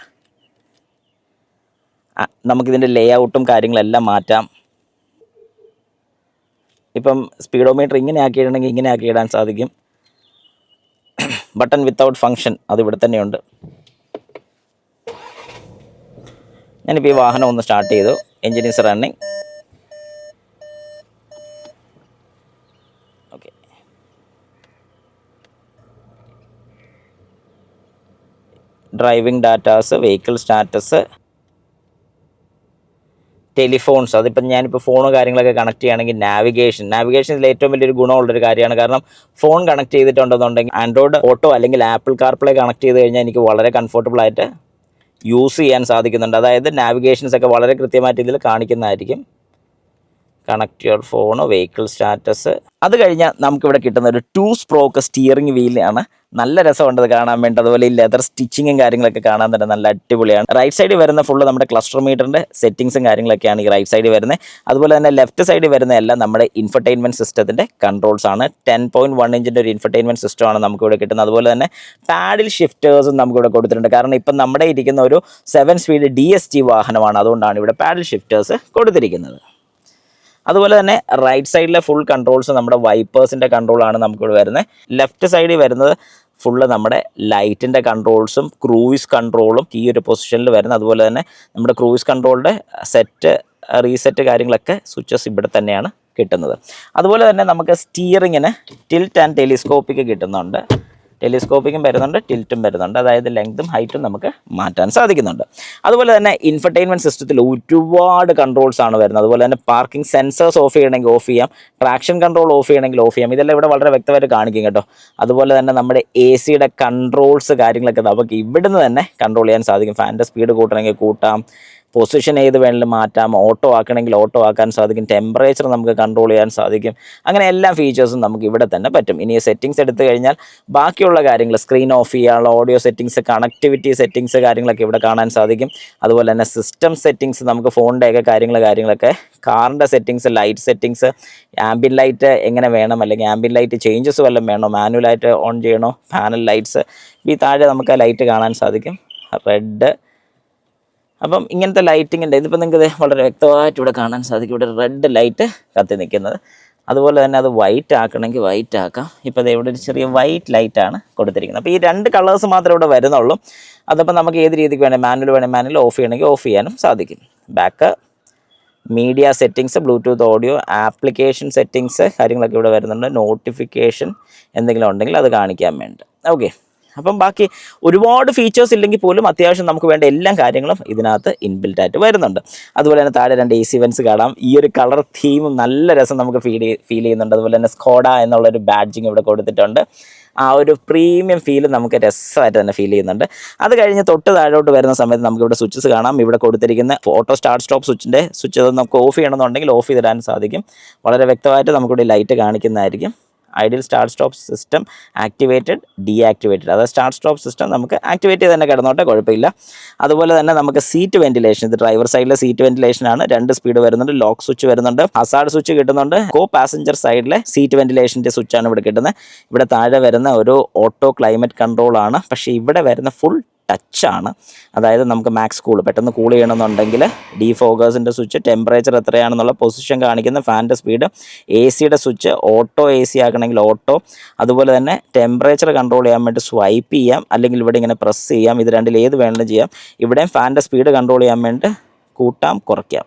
A: നമുക്കിതിൻ്റെ ലേ ഔട്ടും കാര്യങ്ങളെല്ലാം മാറ്റാം. ഇപ്പം സ്പീഡോമീറ്റർ ഇങ്ങനെ ആക്കിയിടണമെങ്കിൽ ഇങ്ങനെ ആക്കിയിടാൻ സാധിക്കും. ബട്ടൺ വിത്തൗട്ട് ഫങ്ഷൻ അതിവിടെ തന്നെയുണ്ട്. ഞാനിപ്പോൾ ഈ വാഹനം ഒന്ന് സ്റ്റാർട്ട് ചെയ്തു. Engine is running. Okay, driving datas, vehicle status, telephones. അതിപ്പം ഞാനിപ്പോൾ ഫോണോ കാര്യങ്ങളൊക്കെ കണക്ട് ചെയ്യുകയാണെങ്കിൽ നാവിഗേഷനിൽ ഏറ്റവും വലിയൊരു ഗുണമുള്ളൊരു കാര്യമാണ്. കാരണം ഫോൺ കണക്ട് ചെയ്തിട്ടുണ്ടെന്നുണ്ടെങ്കിൽ ആൻഡ്രോയിഡ് ഓട്ടോ അല്ലെങ്കിൽ ആപ്പിൾ കാർപ്ലേ കണക്ട് ചെയ്ത് കഴിഞ്ഞാൽ എനിക്ക് വളരെ കംഫർട്ടബിൾ ആയിട്ട് യൂസ് ചെയ്യാൻ സാധിക്കുന്നുണ്ട്. അതായത് നാവിഗേഷൻസ് ഒക്കെ വളരെ കൃത്യമായിട്ട് ഇതിൽ കാണിക്കുന്നതായിരിക്കും. Connect your phone, vehicle status. അത് കഴിഞ്ഞാൽ നമുക്കിവിടെ കിട്ടുന്ന ഒരു 2 സ്ട്രോക്ക് സ്റ്റിയറിംഗ് വീലാണ്. നല്ല രസമുണ്ട് അത് കാണാൻ വേണ്ടി. അതുപോലെ ഈ ലെതർ സ്റ്റിച്ചിങ്ങും കാര്യങ്ങളൊക്കെ കാണാൻ തന്നെ നല്ല അടിപൊളിയാണ്. റൈറ്റ് സൈഡിൽ വരുന്ന ഫുള്ള് നമ്മുടെ ക്ലസ്റ്റർ മീറ്ററിൻ്റെ സെറ്റിങ്സും കാര്യങ്ങളൊക്കെയാണ് ഈ റൈറ്റ് സൈഡിൽ വരുന്നത്. അതുപോലെ തന്നെ ലെഫ്റ്റ് സൈഡിൽ വരുന്ന എല്ലാം നമ്മുടെ ഇൻഫർടൈൻമെൻറ്റ് സിസ്റ്റത്തിൻ്റെ കൺട്രോൾസ് ആണ്. 10.1 ഇഞ്ചിൻ്റെ ഒരു ഇൻഫർടൈൻമെൻറ്റ് സിസ്റ്റമാണ് നമുക്കിവിടെ കിട്ടുന്നത്. അതുപോലെ തന്നെ പാഡിൽ ഷിഫ്റ്റേഴ്സും നമുക്കിവിടെ കൊടുത്തിട്ടുണ്ട്. കാരണം ഇപ്പം നമ്മുടെ ഇരിക്കുന്ന ഒരു 7 സ്പീഡ് DSG വാഹനമാണ്. അതുകൊണ്ടാണ് ഇവിടെ പാഡിൽ ഷിഫ്റ്റേഴ്സ് കൊടുത്തിരിക്കുന്നത്. അതുപോലെ തന്നെ റൈറ്റ് സൈഡിലെ ഫുൾ കൺട്രോൾസ് നമ്മുടെ വൈപ്പേഴ്സിൻ്റെ കൺട്രോളാണ് നമുക്കിവിടെ വരുന്നത്. ലെഫ്റ്റ് സൈഡിൽ വരുന്നത് ഫുള്ള് നമ്മുടെ ലൈറ്റിൻ്റെ കൺട്രോൾസും ക്രൂയിസ് കൺട്രോളും ഈ ഒരു പൊസിഷനിൽ വരുന്നത്. അതുപോലെ തന്നെ നമ്മുടെ ക്രൂയിസ് കൺട്രോളിൻ്റെ സെറ്റ്, റീസെറ്റ് കാര്യങ്ങളൊക്കെ സ്വിച്ചസ് ഇവിടെ തന്നെയാണ് കിട്ടുന്നത്. അതുപോലെ തന്നെ നമുക്ക് സ്റ്റിയറിങ്ങിന് ടിൽറ്റ് ആൻഡ് ടെലിസ്കോപ്പിക് കിട്ടുന്നുണ്ട്. ടെലിസ്കോപ്പിക്കും വരുന്നുണ്ട്, ടിൽറ്റും വരുന്നുണ്ട്. അതായത് ലെങ്തും ഹൈറ്റും നമുക്ക് മാറ്റാൻ സാധിക്കുന്നുണ്ട്. അതുപോലെ തന്നെ ഇൻഫർടൈൻമെൻറ്റ് സിസ്റ്റത്തിൽ ഒരുപാട് കൺട്രോൾസ് ആണ് വരുന്നത്. അതുപോലെ തന്നെ പാർക്കിംഗ് സെൻസേഴ്സ് ഓഫ് ചെയ്യണമെങ്കിൽ ഓഫ് ചെയ്യാം, ട്രാക്ഷൻ കൺട്രോൾ ഓഫ് ചെയ്യണമെങ്കിൽ ഓഫ് ചെയ്യാം. ഇതെല്ലാം ഇവിടെ വളരെ വ്യക്തമായിട്ട് കാണിക്കും കേട്ടോ. അതുപോലെ തന്നെ നമ്മുടെ AC-യുടെ കൺട്രോൾസ് കാര്യങ്ങളൊക്കെ നമുക്ക് ഇവിടുന്ന് തന്നെ കൺട്രോൾ ചെയ്യാൻ സാധിക്കും. ഫാനിൻ്റെ സ്പീഡ് കൂട്ടണമെങ്കിൽ കൂട്ടാം, പൊസിഷൻ ഏത് വേണമെങ്കിലും മാറ്റാം, ഓട്ടോ ആക്കണമെങ്കിൽ ഓട്ടോ ആക്കാൻ സാധിക്കും, ടെമ്പറേച്ചർ നമുക്ക് കൺട്രോൾ ചെയ്യാൻ സാധിക്കും. അങ്ങനെ എല്ലാ ഫീച്ചേഴ്സും നമുക്ക് ഇവിടെ തന്നെ പറ്റും. ഇനി സെറ്റിങ്സ് എടുത്തു കഴിഞ്ഞാൽ ബാക്കിയുള്ള കാര്യങ്ങൾ, സ്ക്രീൻ ഓഫ് ചെയ്യാനുള്ള ഓഡിയോ സെറ്റിങ്സ്, കണക്ടിവിറ്റി സെറ്റിങ്സ് കാര്യങ്ങളൊക്കെ ഇവിടെ കാണാൻ സാധിക്കും. അതുപോലെ തന്നെ സിസ്റ്റം സെറ്റിങ്സ്, നമുക്ക് ഫോണിൻ്റെയൊക്കെ കാര്യങ്ങളൊക്കെ, കാറിൻ്റെ settings, light settings, ambient light എങ്ങനെ വേണം, അല്ലെങ്കിൽ ആംബിയൻ ലൈറ്റ് ചേഞ്ചസ് വല്ലതും വേണോ, മാനുവലായിട്ട് ഓൺ ചെയ്യണോ, പാനൽ ലൈറ്റ്സ്. ഈ താഴെ നമുക്ക് ആ ലൈറ്റ് കാണാൻ സാധിക്കും, റെഡ്. അപ്പം ഇങ്ങനത്തെ ലൈറ്റിങ്ങിൻ്റെ ഇതിപ്പോൾ നിങ്ങൾക്ക് വളരെ വ്യക്തമായിട്ട് ഇവിടെ കാണാൻ സാധിക്കും. ഇവിടെ റെഡ് ലൈറ്റ് കത്തി നിൽക്കുന്നത്. അതുപോലെ തന്നെ അത് വൈറ്റ് ആക്കണമെങ്കിൽ വൈറ്റ് ആക്കാം. ഇപ്പോൾ അത് ഇവിടെ ഒരു ചെറിയ വൈറ്റ് ലൈറ്റാണ് കൊടുത്തിരിക്കുന്നത്. അപ്പോൾ ഈ 2 കളേഴ്സ് മാത്രമേ ഇവിടെ വരുന്നുള്ളൂ. അതപ്പോൾ നമുക്ക് ഏത് രീതിക്ക് വേണേൽ, മാനുവൽ ഓഫ് ചെയ്യണമെങ്കിൽ ഓഫ് ചെയ്യാനും സാധിക്കും. Back, media settings, Bluetooth audio, application settings കാര്യങ്ങളൊക്കെ ഇവിടെ വരുന്നുണ്ട്. നോട്ടിഫിക്കേഷൻ എന്തെങ്കിലും ഉണ്ടെങ്കിൽ അത് കാണിക്കാൻ വേണ്ടി. ഓക്കെ, അപ്പം ബാക്കി ഒരുപാട് ഫീച്ചേഴ്സ് ഇല്ലെങ്കിൽ പോലും അത്യാവശ്യം നമുക്ക് വേണ്ട എല്ലാ കാര്യങ്ങളും ഇതിനകത്ത് ഇൻബിൽറ്റ് ആയിട്ട് വരുന്നുണ്ട്. അതുപോലെ തന്നെ താഴെ 2 AC വെൻസ് കാണാം. ഈ ഒരു കളർ തീമും നല്ല രസം നമുക്ക് ഫീൽ ചെയ്യുന്നുണ്ട്. അതുപോലെ തന്നെ സ്കോഡ എന്നുള്ളൊരു ബാഡ്ജിങ് ഇവിടെ കൊടുത്തിട്ടുണ്ട്. ആ ഒരു പ്രീമിയം ഫീൽ നമുക്ക് രസമായിട്ട് തന്നെ ഫീൽ ചെയ്യുന്നുണ്ട്. അത് കഴിഞ്ഞ് തൊട്ട് താഴോട്ട് വരുന്ന സമയത്ത് നമുക്കിവിടെ സ്വിച്ചസ് കാണാം. ഇവിടെ കൊടുത്തിരിക്കുന്ന ഓട്ടോ സ്റ്റാർട്ട് സ്റ്റോപ്പ് സ്വിച്ച് നമുക്ക് ഓഫ് ചെയ്യണമെന്നുണ്ടെങ്കിൽ ഓഫ് ചെയ്തിടാൻ സാധിക്കും. വളരെ വ്യക്തമായിട്ട് നമുക്കിവിടെ ലൈറ്റ് കാണിക്കുന്നതായിരിക്കും. Idle start stop system activated, deactivated. അതായത് സ്റ്റാർട്ട് സ്റ്റോപ്പ് സിസ്റ്റം നമുക്ക് ആക്ടിവേറ്റ് ചെയ്ത് തന്നെ കിടന്നോട്ടെ, കുഴപ്പമില്ല. അതുപോലെ തന്നെ നമുക്ക് സീറ്റ് വെന്റിലേഷൻ, ഇത് ഡ്രൈവർ സൈഡിലെ സീറ്റ് വെന്റിലേഷനാണ്. 2 സ്പീഡ് വരുന്നുണ്ട്, ലോക്ക് സ്വിച്ച് വരുന്നുണ്ട്, ഹസാർഡ് സ്വിച്ച് കിട്ടുന്നുണ്ട്. കോ പാസഞ്ചർ സൈഡിലെ സീറ്റ് വെന്റിലേഷൻ്റെ സ്വിച്ചാണ് ഇവിടെ കിട്ടുന്നത്. ഇവിടെ താഴെ വരുന്ന ഒരു ഓട്ടോ ക്ലൈമറ്റ് കൺട്രോൾ ആണ്. പക്ഷേ ഇവിടെ വരുന്ന ഫുൾ ടച്ചാണ്. അതായത് നമുക്ക് മാക്സ് പെട്ടെന്ന് കൂൾ ചെയ്യണമെന്നുണ്ടെങ്കിൽ ഡീഫോഗേഴ്സിൻ്റെ സ്വിച്ച്, ടെമ്പറേച്ചർ എത്രയാണെന്നുള്ള പൊസിഷൻ കാണിക്കുന്ന ഫാനിൻ്റെ സ്പീഡ്, AC-യുടെ സ്വിച്ച്, ഓട്ടോ AC ആക്കണമെങ്കിൽ ഓട്ടോ. അതുപോലെ തന്നെ ടെമ്പറേച്ചർ കൺട്രോൾ ചെയ്യാൻ വേണ്ടി സ്വൈപ്പ് ചെയ്യാം, അല്ലെങ്കിൽ ഇവിടെ ഇങ്ങനെ പ്രസ് ചെയ്യാം. ഇത് രണ്ടിൽ ഏത് വേണമെങ്കിലും ചെയ്യാം. ഇവിടെയും ഫാനിൻ്റെ സ്പീഡ് കൺട്രോൾ ചെയ്യാൻ വേണ്ടി കൂട്ടാം, കുറയ്ക്കാം.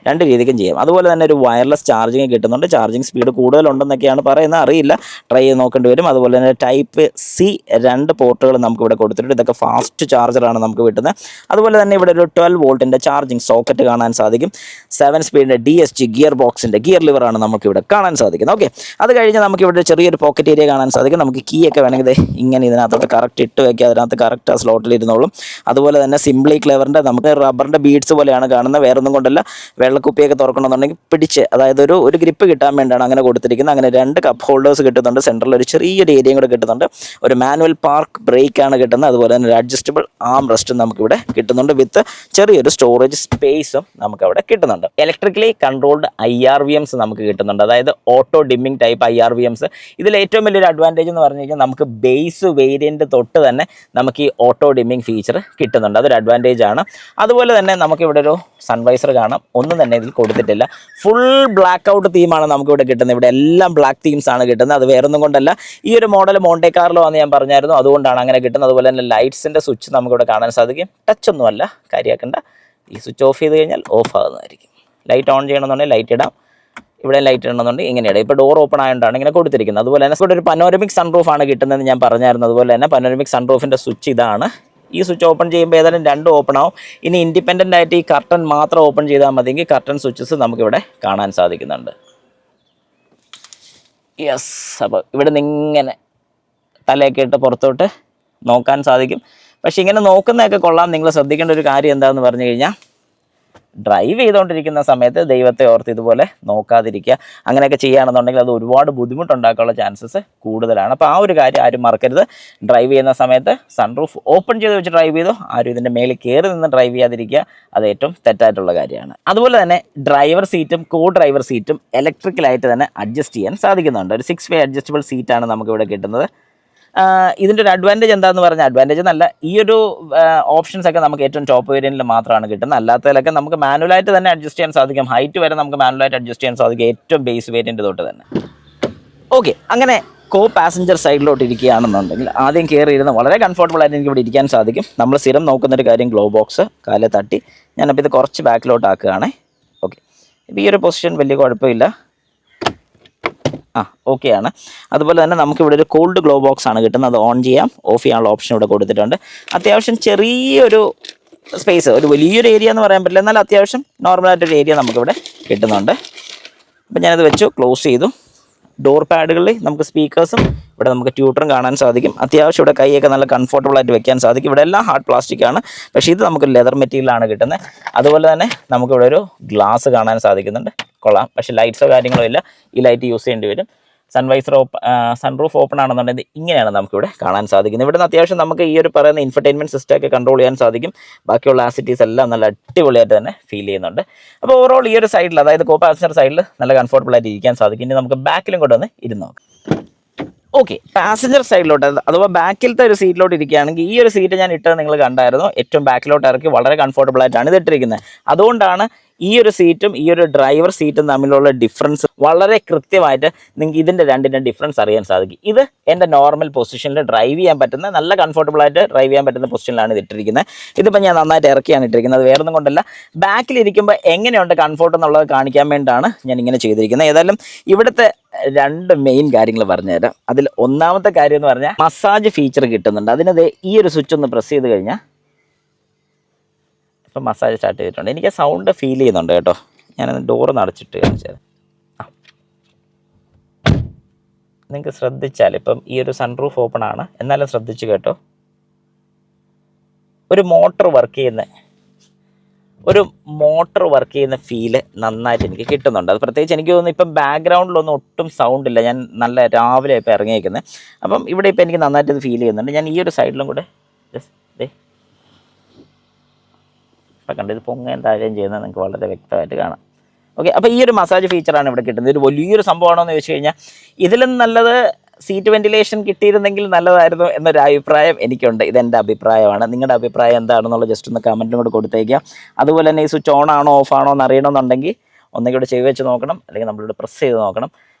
A: രണ്ട് രീതിക്കും ചെയ്യാം. അതുപോലെ തന്നെ ഒരു വയർലെസ് ചാർജിങ് കിട്ടുന്നുണ്ട്. ചാർജിങ് സ്പീഡ് കൂടുതലുണ്ടെന്നൊക്കെയാണ് പറയുന്നത്, അറിയില്ല, ട്രൈ ചെയ്ത് നോക്കേണ്ടി വരും. അതുപോലെ തന്നെ ടൈപ്പ് സി 2 പോർട്ടുകൾ നമുക്കിവിടെ കൊടുത്തിട്ടുണ്ട്. ഇതൊക്കെ ഫാസ്റ്റ് ചാർജറാണ് നമുക്ക് കിട്ടുന്നത്. അതുപോലെ തന്നെ ഇവിടെ ഒരു 12 വോൾട്ടിൻ്റെ ചാർജിങ് സോക്കറ്റ് കാണാൻ സാധിക്കും. 7 സ്പീഡിൻ്റെ DSG ഗിയർ ബോക്സിൻ്റെ ഗിയർ ലിവറാണ് നമുക്കിവിടെ കാണാൻ സാധിക്കുന്നത്. ഓക്കെ, അത് കഴിഞ്ഞ് നമുക്കിവിടെ ചെറിയൊരു പോക്കറ്റ് ഏരിയ കാണാൻ സാധിക്കും. നമുക്ക് കീ ഒക്കെ വേണമെങ്കിൽ ഇങ്ങനെ ഇതിനകത്തോട്ട് കറക്റ്റ് ഇട്ട് വയ്ക്കുക, അതിനകത്ത് കറക്റ്റ് ആ സ്ലോട്ടിൽ ഇരുന്നോളും. അതുപോലെ തന്നെ സിംപ്ലി ക്ലെവറിൻ്റെ നമുക്ക് റബ്ബറിൻ്റെ ബീഡ്സ് പോലെയാണ് കാണുന്നത്, വേറൊന്നും കൊണ്ടല്ല. വെള്ളക്കുപ്പിയൊക്കെ തുറക്കണമെന്നുണ്ടെങ്കിൽ പിടിച്ച്, അതായത് ഒരു ഗ്രിപ്പ് കിട്ടാൻ വേണ്ടിയാണ് അങ്ങനെ കൊടുത്തിരിക്കുന്നത്. അങ്ങനെ 2 കപ്പ് ഹോൾഡേഴ്സ് കിട്ടുന്നുണ്ട്. സെൻറ്ററിൽ ഒരു ചെറിയൊരു ഏരിയയും കൂടെ കിട്ടുന്നുണ്ട്. ഒരു മാനുവൽ പാർക്ക് ബ്രേക്കാണ് കിട്ടുന്നത്. അതുപോലെ തന്നെ ഒരു അഡ്ജസ്റ്റബിൾ ആം റെസ്റ്റും നമുക്കിവിടെ കിട്ടുന്നുണ്ട്. വിത്ത് ചെറിയൊരു സ്റ്റോറേജ് സ്പേസും നമുക്കവിടെ കിട്ടുന്നുണ്ട്. ഇലക്ട്രിക്കലി കൺട്രോൾഡ് IRVMs നമുക്ക് കിട്ടുന്നുണ്ട്, അതായത് ഓട്ടോ ഡിമ്മിങ് ടൈപ്പ് IRVMs. ഇതിൽ ഏറ്റവും വലിയൊരു അഡ്വാൻറ്റേജ് എന്ന് പറഞ്ഞു കഴിഞ്ഞാൽ നമുക്ക് ബേസ് വേരിയൻറ്റ് തൊട്ട് തന്നെ നമുക്ക് ഈ ഓട്ടോ ഡിമ്മിങ് ഫീച്ചർ കിട്ടുന്നുണ്ട്. അതൊരു അഡ്വാൻറ്റേജ് ആണ്. അതുപോലെ തന്നെ നമുക്കിവിടെ ഒരു സൺവൈസർ കാണാം, ഒന്നും തന്നെ ഇതിൽ കൊടുത്തിട്ടില്ല. ഫുൾ ബ്ലാക്ക് ഔട്ട് തീമാണ് നമുക്കിവിടെ കിട്ടുന്നത്. ഇവിടെ എല്ലാം ബ്ലാക്ക് തീംസ് ആണ് കിട്ടുന്നത്. അത് വേറൊന്നും കൊണ്ടല്ല, ഈ ഒരു മോഡൽ മോണ്ടെ കാർലോ ആണെന്ന് ഞാൻ പറഞ്ഞായിരുന്നു, അതുകൊണ്ടാണ് അങ്ങനെ കിട്ടുന്നത്. അതുപോലെ തന്നെ ലൈറ്റ്സിൻ്റെ സ്വിച്ച് നമുക്കിവിടെ കാണാൻ സാധിക്കും. ടച്ച് ഒന്നുമല്ല, കാര്യമാക്കേണ്ട. ഈ സ്വിച്ച് ഓഫ് ചെയ്ത് കഴിഞ്ഞാൽ ഓഫ് ആകുന്നതായിരിക്കും. ലൈറ്റ് ഓൺ ചെയ്യണമെന്നുണ്ടെങ്കിൽ ലൈറ്റ് ഇടാം, ഇവിടെ ലൈറ്റ് ഇടണമെന്നുണ്ടെങ്കിൽ ഇങ്ങനെയാണ്. ഇപ്പോൾ ഡോർ ഓപ്പൺ ആയതുകൊണ്ടാണ് ഇങ്ങനെ കൊടുത്തിരിക്കുന്നത്. അതുപോലെ തന്നെ ഇവിടെ ഒരു പനോരമിക് സൺറൂഫ് ആണ് കിട്ടുന്നതെന്ന് ഞാൻ പറഞ്ഞായിരുന്നു. അതുപോലെ തന്നെ പനോരമിക് സൺറൂഫിൻ്റെ സ്വിച്ച് ഇതാണ്. ഈ സ്വിച്ച് ഓപ്പൺ ചെയ്യുമ്പോൾ ഏതായാലും 2 ഓപ്പൺ ആവും. ഇനി ഇൻഡിപെൻഡൻ്റ് ആയിട്ട് ഈ കർട്ടൻ മാത്രം ഓപ്പൺ ചെയ്താൽ മതിയെങ്കിൽ കർട്ടൻ സ്വിച്ചസ് നമുക്കിവിടെ കാണാൻ സാധിക്കുന്നുണ്ട്. യെസ്, അപ്പോൾ ഇവിടെ നിന്നിങ്ങനെ തലയൊക്കെ ഇട്ട് പുറത്തോട്ട് നോക്കാൻ സാധിക്കും. പക്ഷേ ഇങ്ങനെ നോക്കുന്നതൊക്കെ കൊള്ളാം. നിങ്ങൾ ശ്രദ്ധിക്കേണ്ട ഒരു കാര്യം എന്താണെന്ന് പറഞ്ഞു കഴിഞ്ഞാൽ, ഡ്രൈവ് ചെയ്തുകൊണ്ടിരിക്കുന്ന സമയത്ത് ദൈവത്തെ ഓർത്ത് ഇതുപോലെ നോക്കാതിരിക്കുക. അങ്ങനെയൊക്കെ ചെയ്യുകയാണെന്നുണ്ടെങ്കിൽ അത് ഒരുപാട് ബുദ്ധിമുട്ടുണ്ടാക്കാനുള്ള ചാൻസസ് കൂടുതലാണ്. അപ്പോൾ ആ ഒരു കാര്യം ആരും മറക്കരുത്. ഡ്രൈവ് ചെയ്യുന്ന സമയത്ത് സൺറൂഫ് ഓപ്പൺ ചെയ്ത് വെച്ച് ഡ്രൈവ് ചെയ്തോ, ആരും ഇതിൻ്റെ മേലിൽ കയറി നിന്ന് ഡ്രൈവ് ചെയ്യാതിരിക്കുക. അത് ഏറ്റവും തെറ്റായിട്ടുള്ള കാര്യമാണ്. അതുപോലെ തന്നെ ഡ്രൈവർ സീറ്റും കോ ഡ്രൈവർ സീറ്റും ഇലക്ട്രിക്കലായിട്ട് തന്നെ അഡ്ജസ്റ്റ് ചെയ്യാൻ സാധിക്കുന്നുണ്ട്. ഒരു 6 വേ അഡ്ജസ്റ്റബിൾ സീറ്റാണ് നമുക്കിവിടെ കിട്ടുന്നത്. ഇതിൻ്റെ ഒരു അഡ്വാൻറ്റേജ് എന്താണെന്ന് പറഞ്ഞാൽ, അഡ്വാൻറ്റേജ് എന്നല്ല, ഈ ഒരു ഓപ്ഷൻസ് ഒക്കെ നമുക്ക് ഏറ്റവും ടോപ്പ് വേരിയൻറ്റിൽ മാത്രമാണ് കിട്ടുന്നത്. അല്ലാത്തതിലൊക്കെ നമുക്ക് മാനുവലായിട്ട് തന്നെ അഡ്ജസ്റ്റ് ചെയ്യാൻ സാധിക്കും. ഹൈറ്റ് വരെ നമുക്ക് മാനുവലായിട്ട് അഡ്ജസ്റ്റ് ചെയ്യാൻ സാധിക്കും, ഏറ്റവും ബേസ് വേരിയൻറ്റ് തൊട്ട് തന്നെ. ഓക്കെ, അങ്ങനെ കോ പാസഞ്ചർ സൈഡിലോട്ട് ഇരിക്കുകയാണെന്നുണ്ടെങ്കിൽ ആദ്യം കയറി ഇരുന്ന് വളരെ കംഫർട്ടബിളായിട്ട് എനിക്ക് ഇവിടെ ഇരിക്കാൻ സാധിക്കും. നമ്മൾ സ്ഥിരം നോക്കുന്നൊരു കാര്യം ഗ്ലോ ബോക്സ് കാലെ തട്ടി. ഞാനപ്പോൾ ഇത് കുറച്ച് ബാക്കിലോട്ട് ആക്കുകയാണേ. ഓക്കെ, ഇപ്പോൾ ഈ ഒരു പൊസിഷൻ വലിയ കുഴപ്പമില്ല, ഓക്കെയാണ്. അതുപോലെ തന്നെ നമുക്കിവിടെ ഒരു കോൾഡ് ഗ്ലോ ബോക്സ് ആണ് കിട്ടുന്നത്. അത് ഓൺ ചെയ്യാം, ഓഫ് ചെയ്യാനുള്ള ഓപ്ഷൻ ഇവിടെ കൊടുത്തിട്ടുണ്ട്. അത്യാവശ്യം ചെറിയൊരു സ്പേസ്, ഒരു വലിയൊരു ഏരിയ എന്ന് പറയാൻ പറ്റില്ല, എന്നാൽ അത്യാവശ്യം നോർമലായിട്ടൊരു ഏരിയ നമുക്കിവിടെ കിട്ടുന്നുണ്ട്. അപ്പോൾ ഞാനത് വെച്ചു, ക്ലോസ് ചെയ്തു. ഡോർ പാഡുകളിൽ നമുക്ക് സ്പീക്കേഴ്സും ഇവിടെ നമുക്ക് ട്യൂട്ടറും കാണാൻ സാധിക്കും. അത്യാവശ്യം ഇവിടെ കൈയൊക്കെ നല്ല കംഫർട്ടബിളായിട്ട് വെക്കാൻ സാധിക്കും. ഇവിടെ എല്ലാം ഹാർഡ് പ്ലാസ്റ്റിക് ആണ്, പക്ഷേ ഇത് നമുക്ക് ലെതർ മെറ്റീരിയലാണ് കിട്ടുന്നത്. അതുപോലെ തന്നെ നമുക്കിവിടെ ഒരു ഗ്ലാസ് കാണാൻ സാധിക്കുന്നുണ്ട്, കൊള്ളാം. പക്ഷേ ലൈറ്റ്സോ കാര്യങ്ങളോ ഇല്ല, ഈ ലൈറ്റ് യൂസ് ചെയ്യേണ്ടി വരും. സൺറൂഫ് ഓപ്പൺ ആണെന്നുണ്ടെങ്കിൽ ഇങ്ങനെയാണ് നമുക്കിവിടെ കാണാൻ സാധിക്കുന്നത്. ഇവിടെ നിന്ന് അത്യാവശ്യം നമുക്ക് ഈ ഒരു പറയുന്ന ഇൻഫർടൈൻമെൻറ്റ് സിസ്റ്റം ഒക്കെ കൺട്രോൾ ചെയ്യാൻ സാധിക്കും. ബാക്കിയുള്ള ആസിറ്റീസ് എല്ലാം നല്ല അടിപൊളിയായിട്ട് തന്നെ ഫീൽ ചെയ്യുന്നുണ്ട്. അപ്പോൾ ഓവറോൾ ഈ ഒരു സൈഡിൽ, അതായത് കോ പാസഞ്ചർ സൈഡിൽ നല്ല കംഫർട്ടബിളായിട്ട് ഇരിക്കാൻ സാധിക്കും. ഇനി നമുക്ക് ബാക്കിലും കൂടെ ഒന്ന് ഇരുന്ന് നോക്കാം. ഓക്കെ, പാസഞ്ചർ സൈഡിലോട്ട് അഥവാ ബാക്കിലത്തെ ഒരു സീറ്റിലോട്ട് ഇരിക്കുകയാണെങ്കിൽ, ഈ ഒരു സീറ്റ് ഞാൻ ഇട്ടത് നിങ്ങൾ കണ്ടായിരുന്നു, ഏറ്റവും ബാക്കിലോട്ട് ഇറക്കി വളരെ കംഫർട്ടബിളായിട്ടാണ് ഇത് ഇട്ടിരിക്കുന്നത്. അതുകൊണ്ടാണ് ഈ ഒരു സീറ്റും ഈ ഒരു ഡ്രൈവർ സീറ്റും തമ്മിലുള്ള ഡിഫറൻസ് വളരെ കൃത്യമായിട്ട് നിങ്ങൾക്ക് ഇതിൻ്റെ രണ്ടിൻ്റെ ഡിഫറൻസ് അറിയാൻ സാധിക്കും. ഇത് എൻ്റെ നോർമൽ പൊസിഷനിൽ ഡ്രൈവ് ചെയ്യാൻ പറ്റുന്ന, നല്ല കംഫർട്ടബിളായിട്ട് ഡ്രൈവ് ചെയ്യാൻ പറ്റുന്ന പൊസിഷനിലാണ് ഇത് ഇട്ടിരിക്കുന്നത്. ഇതിപ്പോൾ ഞാൻ നന്നായിട്ട് ഇറക്കിയാണ് ഇട്ടിരിക്കുന്നത്, അത് വേറൊന്നും കൊണ്ടല്ല, ബാക്കിലിരിക്കുമ്പോൾ എങ്ങനെയുണ്ട് കംഫർട്ട് എന്നുള്ളത് കാണിക്കാൻ വേണ്ടിയിട്ടാണ് ഞാൻ ഇങ്ങനെ ചെയ്തിരിക്കുന്നത്. ഏതായാലും ഇവിടുത്തെ 2 മെയിൻ കാര്യങ്ങൾ പറഞ്ഞുതരാം. അതിൽ ഒന്നാമത്തെ കാര്യം എന്ന് പറഞ്ഞാൽ മസാജ് ഫീച്ചർ കിട്ടുന്നുണ്ട്. അതിനത് ഈ ഒരു സ്വിച്ച് ഒന്ന് പ്രസ് ചെയ്ത് കഴിഞ്ഞാൽ ഇപ്പം മസാജ് സ്റ്റാർട്ട് ചെയ്തിട്ടുണ്ട്. എനിക്ക് സൗണ്ട് ഫീൽ ചെയ്യുന്നുണ്ട് കേട്ടോ. ഞാനത് ഡോറ് നടച്ചിട്ട് കാണിച്ചത്. നിങ്ങൾക്ക് ശ്രദ്ധിച്ചാൽ ഇപ്പം ഈ ഒരു സൺറൂഫ് ഓപ്പൺ ആണ്, എന്നാലും ശ്രദ്ധിച്ച് കേട്ടോ, ഒരു മോട്ടർ വർക്ക് ചെയ്യുന്ന ഫീല് നന്നായിട്ട് എനിക്ക് കിട്ടുന്നുണ്ട്. അത് പ്രത്യേകിച്ച് എനിക്ക് തോന്നുന്നു ഇപ്പം ബാക്ക്ഗ്രൗണ്ടിലൊന്നും ഒട്ടും സൗണ്ട് ഇല്ല. ഞാൻ നല്ല രാവിലെ ഇപ്പോൾ ഇറങ്ങിയേക്കുന്നത്. അപ്പം ഇവിടെ ഇപ്പോൾ എനിക്ക് നന്നായിട്ട് ഇത് ഫീൽ ചെയ്യുന്നുണ്ട്. ഞാൻ ഈ ഒരു സൈഡിലും കൂടെ ജസ്റ്റ് ഇപ്പം കണ്ട് ഇത് പൊങ്ങയും താഴെയും ചെയ്യുന്നത് നിങ്ങൾക്ക് വളരെ വ്യക്തമായിട്ട് കാണാം. ഓക്കെ, അപ്പോൾ ഈ ഒരു മസാജ് ഫീച്ചറാണ് ഇവിടെ കിട്ടുന്നത്. ഒരു വലിയൊരു സംഭവമാണോ എന്ന് ചോദിച്ചു കഴിഞ്ഞാൽ, ഇതിലും നല്ലത് സീറ്റ് വെന്റിലേഷൻ കിട്ടിയിരുന്നെങ്കിൽ നല്ലതായിരുന്നു എന്നൊരു അഭിപ്രായം എനിക്കുണ്ട്. ഇതെൻ്റെ അഭിപ്രായമാണ്. നിങ്ങളുടെ അഭിപ്രായം എന്താണെന്നുള്ള ജസ്റ്റ് ഒന്ന് കമൻറ്റും കൂടെ കൊടുത്തേക്കാം. അതുപോലെ തന്നെ ഈ സ്വിച്ച് ഓൺ ആണോ ഓഫ് ആണോ എന്ന് അറിയണമെന്നുണ്ടെങ്കിൽ ഒന്നുകൂടെ ചെയ്ത് വെച്ച് നോക്കണം, അല്ലെങ്കിൽ നമ്മളിവിടെ പ്രസ് ചെയ്ത് നോക്കണം.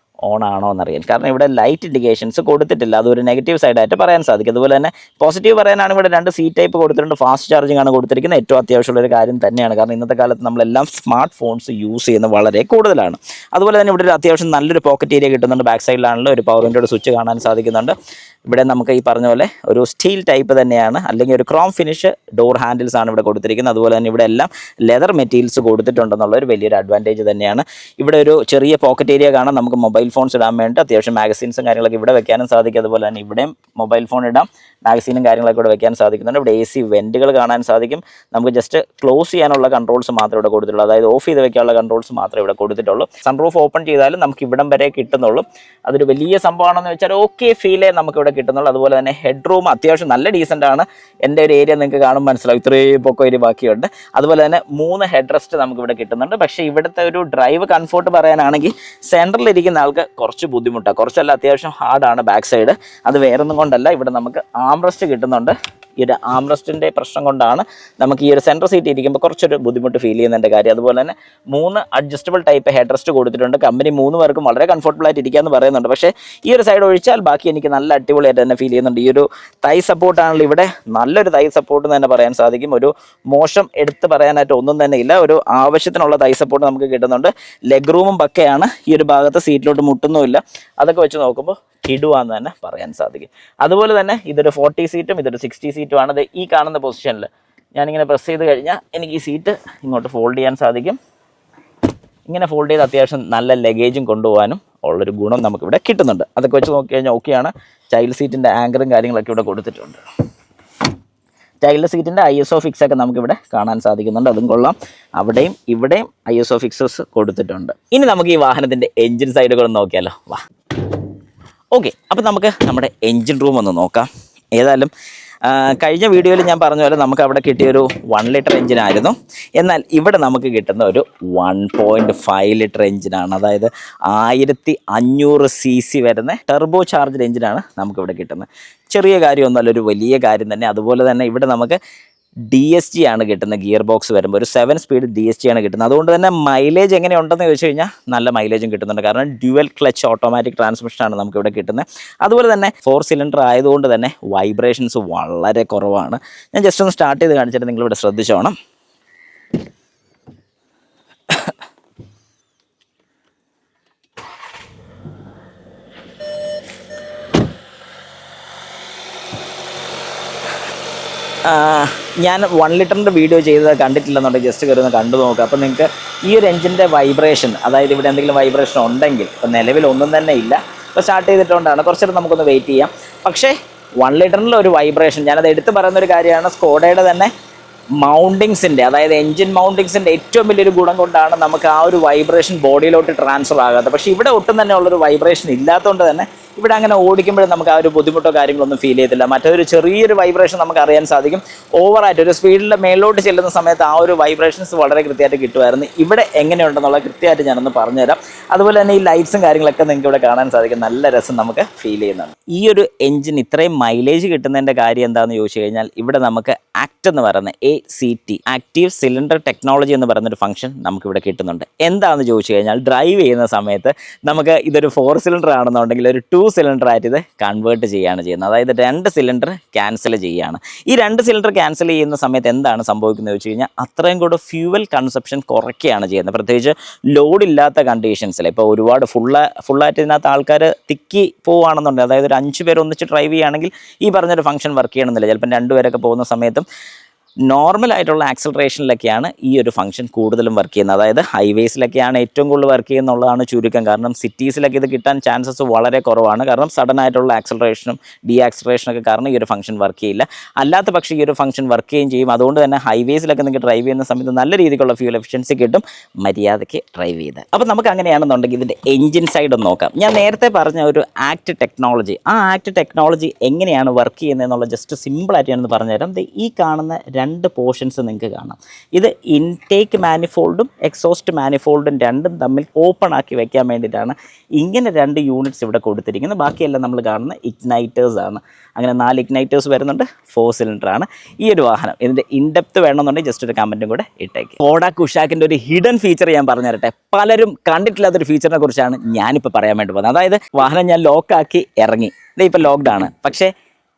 A: ഓൺ ആണോ എന്നറിയാൻ. കാരണം ഇവിടെ ലൈറ്റ് ഇൻഡിക്കേഷൻസ് കൊടുത്തിട്ടില്ല, അതൊരു നെഗറ്റീവ് സൈഡായിട്ട് പറയാൻ സാധിക്കും. അതുപോലെ തന്നെ പോസിറ്റീവ് പറയാനാണ് ഇവിടെ 2 സി ടൈപ്പ് കൊടുത്തിട്ടുണ്ട്, ഫാസ്റ്റ് ചാർജിങ് ആണ് കൊടുത്തിരിക്കുന്നത്. ഏറ്റവും അത്യാവശ്യമുള്ള ഒരു കാര്യം തന്നെയാണ്, കാരണം ഇന്നത്തെ കാലത്ത് നമ്മളെല്ലാം സ്മാർട്ട് ഫോൺസ് യൂസ് ചെയ്യുന്നത് വളരെ കൂടുതലാണ്. അതുപോലെ തന്നെ ഇവിടെ ഒരു അത്യാവശ്യം നല്ലൊരു പോക്കറ്റ് ഏരിയ കിട്ടുന്നുണ്ട്. ബാക്ക് സൈഡിലാണല്ലോ ഒരു പവർ വിൻഡോയുടെ സ്വിച്ച് കാണാൻ സാധിക്കുന്നുണ്ട്. ഇവിടെ നമുക്ക് ഈ പറഞ്ഞ പോലെ ഒരു സ്റ്റീൽ ടൈപ്പ് തന്നെയാണ്, അല്ലെങ്കിൽ ഒരു ക്രോം ഫിനിഷ് ഡോർ ഹാൻഡിൽസ് ആണ് ഇവിടെ കൊടുത്തിരിക്കുന്നത്. അതുപോലെ തന്നെ ഇവിടെ എല്ലാം ലെതർ മെറ്റീരിയൽസ് കൊടുത്തിട്ടുണ്ടെന്നുള്ള ഒരു വലിയൊരു അഡ്വാൻറ്റേജ് തന്നെയാണ്. ഇവിടെ ഒരു ചെറിയ പോക്കറ്റ് ഏരിയ കാണാം, നമുക്ക് മൊബൈൽ ഫോൺസ് ഇടാൻ വേണ്ടി അത്യാവശ്യം മാഗസീൻസും കാര്യങ്ങളൊക്കെ ഇവിടെ വെക്കാനും സാധിക്കും. അതുപോലെ തന്നെ ഇവിടെയും മൊബൈൽ ഫോൺ ഇടാം, മാഗസീനും കാര്യങ്ങളൊക്കെ ഇവിടെ വെക്കാൻ സാധിക്കുന്നുണ്ട്. ഇവിടെ AC വെൻറ്റുകൾ കാണാൻ സാധിക്കും. നമുക്ക് ജസ്റ്റ് ക്ലോസ് ചെയ്യാനുള്ള കൺട്രോൾസ് മാത്രമേ ഇവിടെ കൊടുത്തിട്ടുള്ളൂ, അതായത് ഓഫ് ചെയ്ത് വെക്കാനുള്ള കൺട്രോൾസ് മാത്രമേ ഇവിടെ കൊടുത്തിട്ടുള്ളൂ. സൺറൂഫ് ഓപ്പൺ ചെയ്താലും നമുക്ക് ഇവിടം വരെ കിട്ടുന്നുള്ളൂ. അതൊരു വലിയ സംഭവമാണെന്ന് വെച്ചാൽ ഓക്കെ ഫീലേ നമുക്ക് ഇവിടെ കിട്ടുന്നുള്ളൂ. അതുപോലെ തന്നെ ഹെഡ് റൂം അത്യാവശ്യം നല്ല ഡീസൻ്റ് ആണ്. എൻ്റെ ഒരു ഏരിയ നിങ്ങൾക്ക് കാണുമ്പോൾ മനസ്സിലാവും, ഇത്രയും പൊക്കം ഒരു ബാക്കിയുണ്ട്. അതുപോലെ തന്നെ 3 ഹെഡ് റെസ്റ്റ് നമുക്ക് ഇവിടെ കിട്ടുന്നുണ്ട്. പക്ഷേ ഇവിടുത്തെ ഒരു ഡ്രൈവ് കംഫോർട്ട് പറയാനാണെങ്കിൽ സെൻറ്ററിലിരിക്കുന്ന ആൾക്ക് കുറച്ച് ബുദ്ധിമുട്ടാണ്, കുറച്ചല്ല അത്യാവശ്യം ഹാർഡാണ് ബാക്ക് സൈഡ്. അത് വേറൊന്നും കൊണ്ടല്ല, ഇവിടെ നമുക്ക് ആംറസ്റ്റ് കിട്ടുന്നുണ്ട്. ഈ ഒരു ആംറസ്റ്റിൻ്റെ പ്രശ്നം കൊണ്ടാണ് നമുക്ക് ഈ ഒരു സെൻട്രൽ സീറ്റ് ഇരിക്കുമ്പോൾ കുറച്ചൊരു ബുദ്ധിമുട്ട് ഫീൽ ചെയ്യുന്നതിൻ്റെ കാര്യം. അതുപോലെ തന്നെ 3 അഡ്ജസ്റ്റബിൾ ടൈപ്പ് ഹെഡ് റെസ്റ്റ് കൊടുത്തിട്ടുണ്ട്. കമ്പനി 3 പേർക്കും വളരെ കംഫർട്ടബിൾ ആയിട്ട് ഇരിക്കാമെന്ന് പറയുന്നുണ്ട്. പക്ഷേ ഈ ഒരു സൈഡ് ഒഴിച്ചാൽ ബാക്കി എനിക്ക് നല്ല അടിപൊളിയായിട്ട് തന്നെ ഫീൽ ചെയ്യുന്നുണ്ട്. ഈ ഒരു തൈ സപ്പോർട്ടാണല്ലോ ഇവിടെ നല്ലൊരു തൈ സപ്പോർട്ട് തന്നെ പറയാൻ സാധിക്കും. ഒരു മോശം എടുത്ത് പറയാനായിട്ട് ഒന്നും തന്നെ ഇല്ല, ഒരു ആവശ്യത്തിനുള്ള തൈ സപ്പോർട്ട് നമുക്ക് കിട്ടുന്നുണ്ട്. ലെഗ് റൂമും പക്കയാണ്, ഈ ഒരു ഭാഗത്ത് സീറ്റിലോട്ട് മുട്ടുന്നുമില്ല. അതൊക്കെ വെച്ച് നോക്കുമ്പോൾ കിടുവാന്ന് തന്നെ പറയാൻ സാധിക്കും. അതുപോലെ തന്നെ ഇതൊരു 40 സീറ്റും ഇതൊരു 60 സീറ്റും ആണ്. ഈ കാണുന്ന പൊസിഷനിൽ ഞാനിങ്ങനെ പ്രസ് ചെയ്ത് കഴിഞ്ഞാൽ എനിക്ക് ഈ സീറ്റ് ഇങ്ങോട്ട് ഫോൾഡ് ചെയ്യാൻ സാധിക്കും. ഇങ്ങനെ ഫോൾഡ് ചെയ്ത് അത്യാവശ്യം നല്ല ലഗേജും കൊണ്ടുപോകാനും ഉള്ളൊരു ഗുണം നമുക്കിവിടെ കിട്ടുന്നുണ്ട്. അതൊക്കെ വെച്ച് നോക്കി കഴിഞ്ഞാൽ ഓക്കെയാണ്. ചൈൽഡ് സീറ്റിൻ്റെ ആങ്കറും കാര്യങ്ങളൊക്കെ ഇവിടെ കൊടുത്തിട്ടുണ്ട്. ചൈൽഡ് സീറ്റിൻ്റെ ISO ഫിക്സ് ഒക്കെ നമുക്കിവിടെ കാണാൻ സാധിക്കുന്നുണ്ട്, അതും കൊള്ളാം. അവിടെയും ഇവിടെയും ISO ഫിക്സസ് കൊടുത്തിട്ടുണ്ട്. ഇനി നമുക്ക് ഈ വാഹനത്തിൻ്റെ എൻജിൻ സൈഡുകൾ നോക്കിയാലോ, വാ. ഓക്കെ, അപ്പോൾ നമുക്ക് നമ്മുടെ എൻജിൻ റൂം ഒന്ന് നോക്കാം. ഏതായാലും കഴിഞ്ഞ വീഡിയോയിൽ ഞാൻ പറഞ്ഞ പോലെ നമുക്ക് അവിടെ കിട്ടിയൊരു 1 ലിറ്റർ എഞ്ചിനായിരുന്നു. എന്നാൽ ഇവിടെ നമുക്ക് കിട്ടുന്ന ഒരു 1.5 ലിറ്റർ എഞ്ചിനാണ്. അതായത് 1500 cc വരുന്ന ടെർബോ ചാർജ്ഡ് എഞ്ചിനാണ് നമുക്കിവിടെ കിട്ടുന്നത്. ചെറിയ കാര്യമൊന്നുമല്ല, ഒരു വലിയ കാര്യം തന്നെ. അതുപോലെ തന്നെ ഇവിടെ നമുക്ക് DSG ആണ് കിട്ടുന്നത്. ഗിയർ ബോക്സ് വരുമ്പോൾ ഒരു 7 സ്പീഡ് DSG ആണ് കിട്ടുന്നത്. അതുകൊണ്ട് തന്നെ മൈലേജ് എങ്ങനെയുണ്ടെന്ന് ചോദിച്ചു കഴിഞ്ഞാൽ നല്ല മൈലേജും കിട്ടുന്നുണ്ട്. കാരണം ഡ്യുവൽ ക്ലച്ച് ഓട്ടോമാറ്റിക് ട്രാൻസ്മിഷനാണ് നമുക്കിവിടെ കിട്ടുന്നത്. അതുപോലെ തന്നെ 4 സിലിണ്ടർ ആയതുകൊണ്ട് തന്നെ വൈബ്രേഷൻസ് വളരെ കുറവാണ്. ഞാൻ ജസ്റ്റ് ഒന്ന് സ്റ്റാർട്ട് ചെയ്ത് കാണിച്ചിട്ട് നിങ്ങളിവിടെ ശ്രദ്ധിച്ചോണം. ഞാൻ 1 ലിറ്ററിൻ്റെ വീഡിയോ ചെയ്തത് കണ്ടിട്ടില്ലെന്നുണ്ടെങ്കിൽ ജസ്റ്റ് കയറി ഒന്ന് കണ്ടു നോക്കുക. അപ്പോൾ നിങ്ങൾക്ക് ഈ ഒരു എഞ്ചിൻ്റെ വൈബ്രേഷൻ, അതായത് ഇവിടെ എന്തെങ്കിലും വൈബ്രേഷൻ ഉണ്ടെങ്കിൽ, ഇപ്പോൾ നിലവിൽ ഒന്നും തന്നെ ഇല്ല, ഇപ്പോൾ സ്റ്റാർട്ട് ചെയ്തിട്ടുകൊണ്ടാണ്. കുറച്ചേരം നമുക്കൊന്ന് വെയിറ്റ് ചെയ്യാം. പക്ഷേ 1 ലിറ്ററിൻ്റെ ഒരു വൈബ്രേഷൻ, ഞാനത് എടുത്ത് പറയുന്നൊരു കാര്യമാണ്. സ്കോഡയുടെ തന്നെ മൗണ്ടിങ്സിൻ്റെ, അതായത് എൻജിൻ മൗണ്ടിങ്സിൻ്റെ ഏറ്റവും വലിയൊരു ഗുണം കൊണ്ടാണ് നമുക്ക് ആ ഒരു വൈബ്രേഷൻ ബോഡിയിലോട്ട് ട്രാൻസ്ഫർ ആകാത്തത്. പക്ഷേ ഇവിടെ ഒട്ടും തന്നെ ഉള്ളൊരു വൈബ്രേഷൻ ഇല്ലാത്തതുകൊണ്ട് തന്നെ ഇവിടെ അങ്ങനെ ഓടിക്കുമ്പോഴും നമുക്ക് ആ ഒരു ബുദ്ധിമുട്ടോ കാര്യങ്ങളൊന്നും ഫീൽ ചെയ്തില്ല. മറ്റൊരു ചെറിയൊരു വൈബ്രേഷൻ നമുക്ക് അറിയാൻ സാധിക്കും. ഓവറായിട്ട് ഒരു സ്പീഡിൻ്റെ മേലോട്ട് ചെല്ലുന്ന സമയത്ത് ആ ഒരു വൈബ്രേഷൻസ് വളരെ കൃത്യമായിട്ട് കിട്ടുമായിരുന്നു. ഇവിടെ എങ്ങനെയുണ്ടെന്നുള്ള കൃത്യമായിട്ട് ഞാനൊന്ന് പറഞ്ഞുതരാം. അതുപോലെ തന്നെ ഈ ലൈറ്റ്സും കാര്യങ്ങളൊക്കെ നിങ്ങൾക്ക് ഇവിടെ കാണാൻ സാധിക്കും. നല്ല രസം നമുക്ക് ഫീൽ ചെയ്യുന്നുണ്ട്. ഈ ഒരു എഞ്ചിൻ ഇത്രയും മൈലേജ് കിട്ടുന്നതിൻ്റെ കാര്യം എന്താണെന്ന് ചോദിച്ചു കഴിഞ്ഞാൽ, ഇവിടെ നമുക്ക് ആക്ട് എന്ന് പറയുന്ന ACT, ആക്റ്റീവ് സിലിണ്ടർ ടെക്നോളജി എന്ന് പറയുന്നൊരു ഫംഗ്ഷൻ നമുക്കിവിടെ കിട്ടുന്നുണ്ട്. എന്താണെന്ന് ചോദിച്ചു കഴിഞ്ഞാൽ, ഡ്രൈവ് ചെയ്യുന്ന സമയത്ത് നമുക്ക് ഇതൊരു 4 സിലിണ്ടർ ആണെന്നുണ്ടെങ്കിൽ ഒരു 2 സിലിണ്ടർ ആയിട്ട് ഇത് കൺവേർട്ട് ചെയ്യുകയാണ് ചെയ്യുന്നത്. അതായത് 2 സിലിണ്ടർ ക്യാൻസൽ ചെയ്യുകയാണ്. ഈ 2 സിലിണ്ടർ ക്യാൻസൽ ചെയ്യുന്ന സമയത്ത് എന്താണ് സംഭവിക്കുന്നത് വെച്ച് കഴിഞ്ഞാൽ, അത്രയും കൂടെ ഫ്യൂവൽ കൺസപ്ഷൻ കുറയ്ക്കുകയാണ് ചെയ്യുന്നത്. പ്രത്യേകിച്ച് ലോഡില്ലാത്ത കണ്ടീഷൻസിൽ, ഇപ്പോൾ ഒരുപാട് ഫുള്ളായിട്ട് ഇതിനകത്ത് ആൾക്കാർ തിക്കി പോവുകയാണെന്നുണ്ടെങ്കിൽ, അതായത് ഒരു 5 പേർ ഒന്നിച്ച് ഡ്രൈവ് ചെയ്യുകയാണെങ്കിൽ ഈ പറഞ്ഞൊരു ഫംഗ്ഷൻ വർക്ക് ചെയ്യണമെന്നില്ല. ചിലപ്പോൾ 2 പേരൊക്കെ പോകുന്ന സമയത്തും നോർമലായിട്ടുള്ള ആക്സലറേഷനിലൊക്കെയാണ് ഈ ഒരു ഫംഗ്ഷൻ കൂടുതലും വർക്ക് ചെയ്യുന്നത്. അതായത് ഹൈവേസിലൊക്കെയാണ് ഏറ്റവും കൂടുതൽ വർക്ക് ചെയ്യുന്നുള്ളതാണ് ചുരുക്കം. കാരണം സിറ്റീസിലൊക്കെ ഇത് കിട്ടാൻ ചാൻസസ് വളരെ കുറവാണ്. കാരണം സഡൻ ആയിട്ടുള്ള ആക്സലറേഷനും ഡീആക്സലറേഷനൊക്കെ കാരണം ഈ ഒരു ഫംഗ്ഷൻ വർക്ക് ചെയ്യില്ല. അല്ലാത്ത പക്ഷേ ഈ ഒരു ഫംഗ്ഷൻ വർക്ക് ചെയ്യുകയും ചെയ്യും. അതുകൊണ്ട് തന്നെ ഹൈവേസിലൊക്കെ നിങ്ങൾക്ക് ഡ്രൈവ് ചെയ്യുന്ന സമയത്ത് നല്ല രീതിക്കുള്ള ഫ്യൂൽ എഫിഷ്യൻസി കിട്ടും, മര്യാദയ്ക്ക് ഡ്രൈവ് ചെയ്ത്. അപ്പോൾ നമുക്ക് അങ്ങനെയാണെന്നുണ്ടെങ്കിൽ ഇതിൻ്റെ എഞ്ചിൻ സൈഡ് ഒന്ന് നോക്കാം. ഞാൻ നേരത്തെ പറഞ്ഞ ഒരു ആക്ട് ടെക്നോളജി, ആ ആക്ട് ടെക്നോളജി എങ്ങനെയാണ് വർക്ക് ചെയ്യുന്നത് എന്നുള്ള ജസ്റ്റ് സിമ്പിളായിട്ട് ഞാനൊന്ന് പറഞ്ഞുതരാം. ഈ കാണുന്ന 2 പോർഷൻസ് നിങ്ങൾക്ക് കാണാം. ഇത് ഇൻടേക്ക് മാനിഫോൾഡും എക്സോസ്റ്റ് മാനിഫോൾഡും രണ്ടും തമ്മിൽ ഓപ്പൺ ആക്കി വെക്കാൻ വേണ്ടിയിട്ടാണ് ഇങ്ങനെ 2 യൂണിറ്റ്സ് ഇവിടെ കൊടുത്തിരിക്കുന്നത്. ബാക്കിയെല്ലാം നമ്മൾ കാണുന്ന ഇഗ്നൈറ്റേഴ്സ് ആണ്. അങ്ങനെ 4 ഇഗ്നൈറ്റേഴ്സ് വരുന്നുണ്ട്. 4 സിലിണ്ടറാണ് ഈ ഒരു വാഹനം. ഇതിൻ്റെ ഇൻഡെപ്ത് വേണമെന്നുണ്ടെങ്കിൽ ജസ്റ്റ് ഒരു കമൻറ്റും കൂടെ ഇട്ടേക്ക്. സ്കോഡ കുഷാക്കിൻ്റെ ഒരു ഹിഡൻ ഫീച്ചർ ഞാൻ പറഞ്ഞു തരട്ടെ. പലരും കണ്ടിട്ടില്ലാത്തൊരു ഫീച്ചറിനെ കുറിച്ചാണ് ഞാനിപ്പോൾ പറയാൻ വേണ്ടി പോകുന്നത്. അതായത് വാഹനം ഞാൻ ലോക്കാക്കി ഇറങ്ങി, ഇപ്പോൾ ലോക്ക്ഡാണ്, പക്ഷേ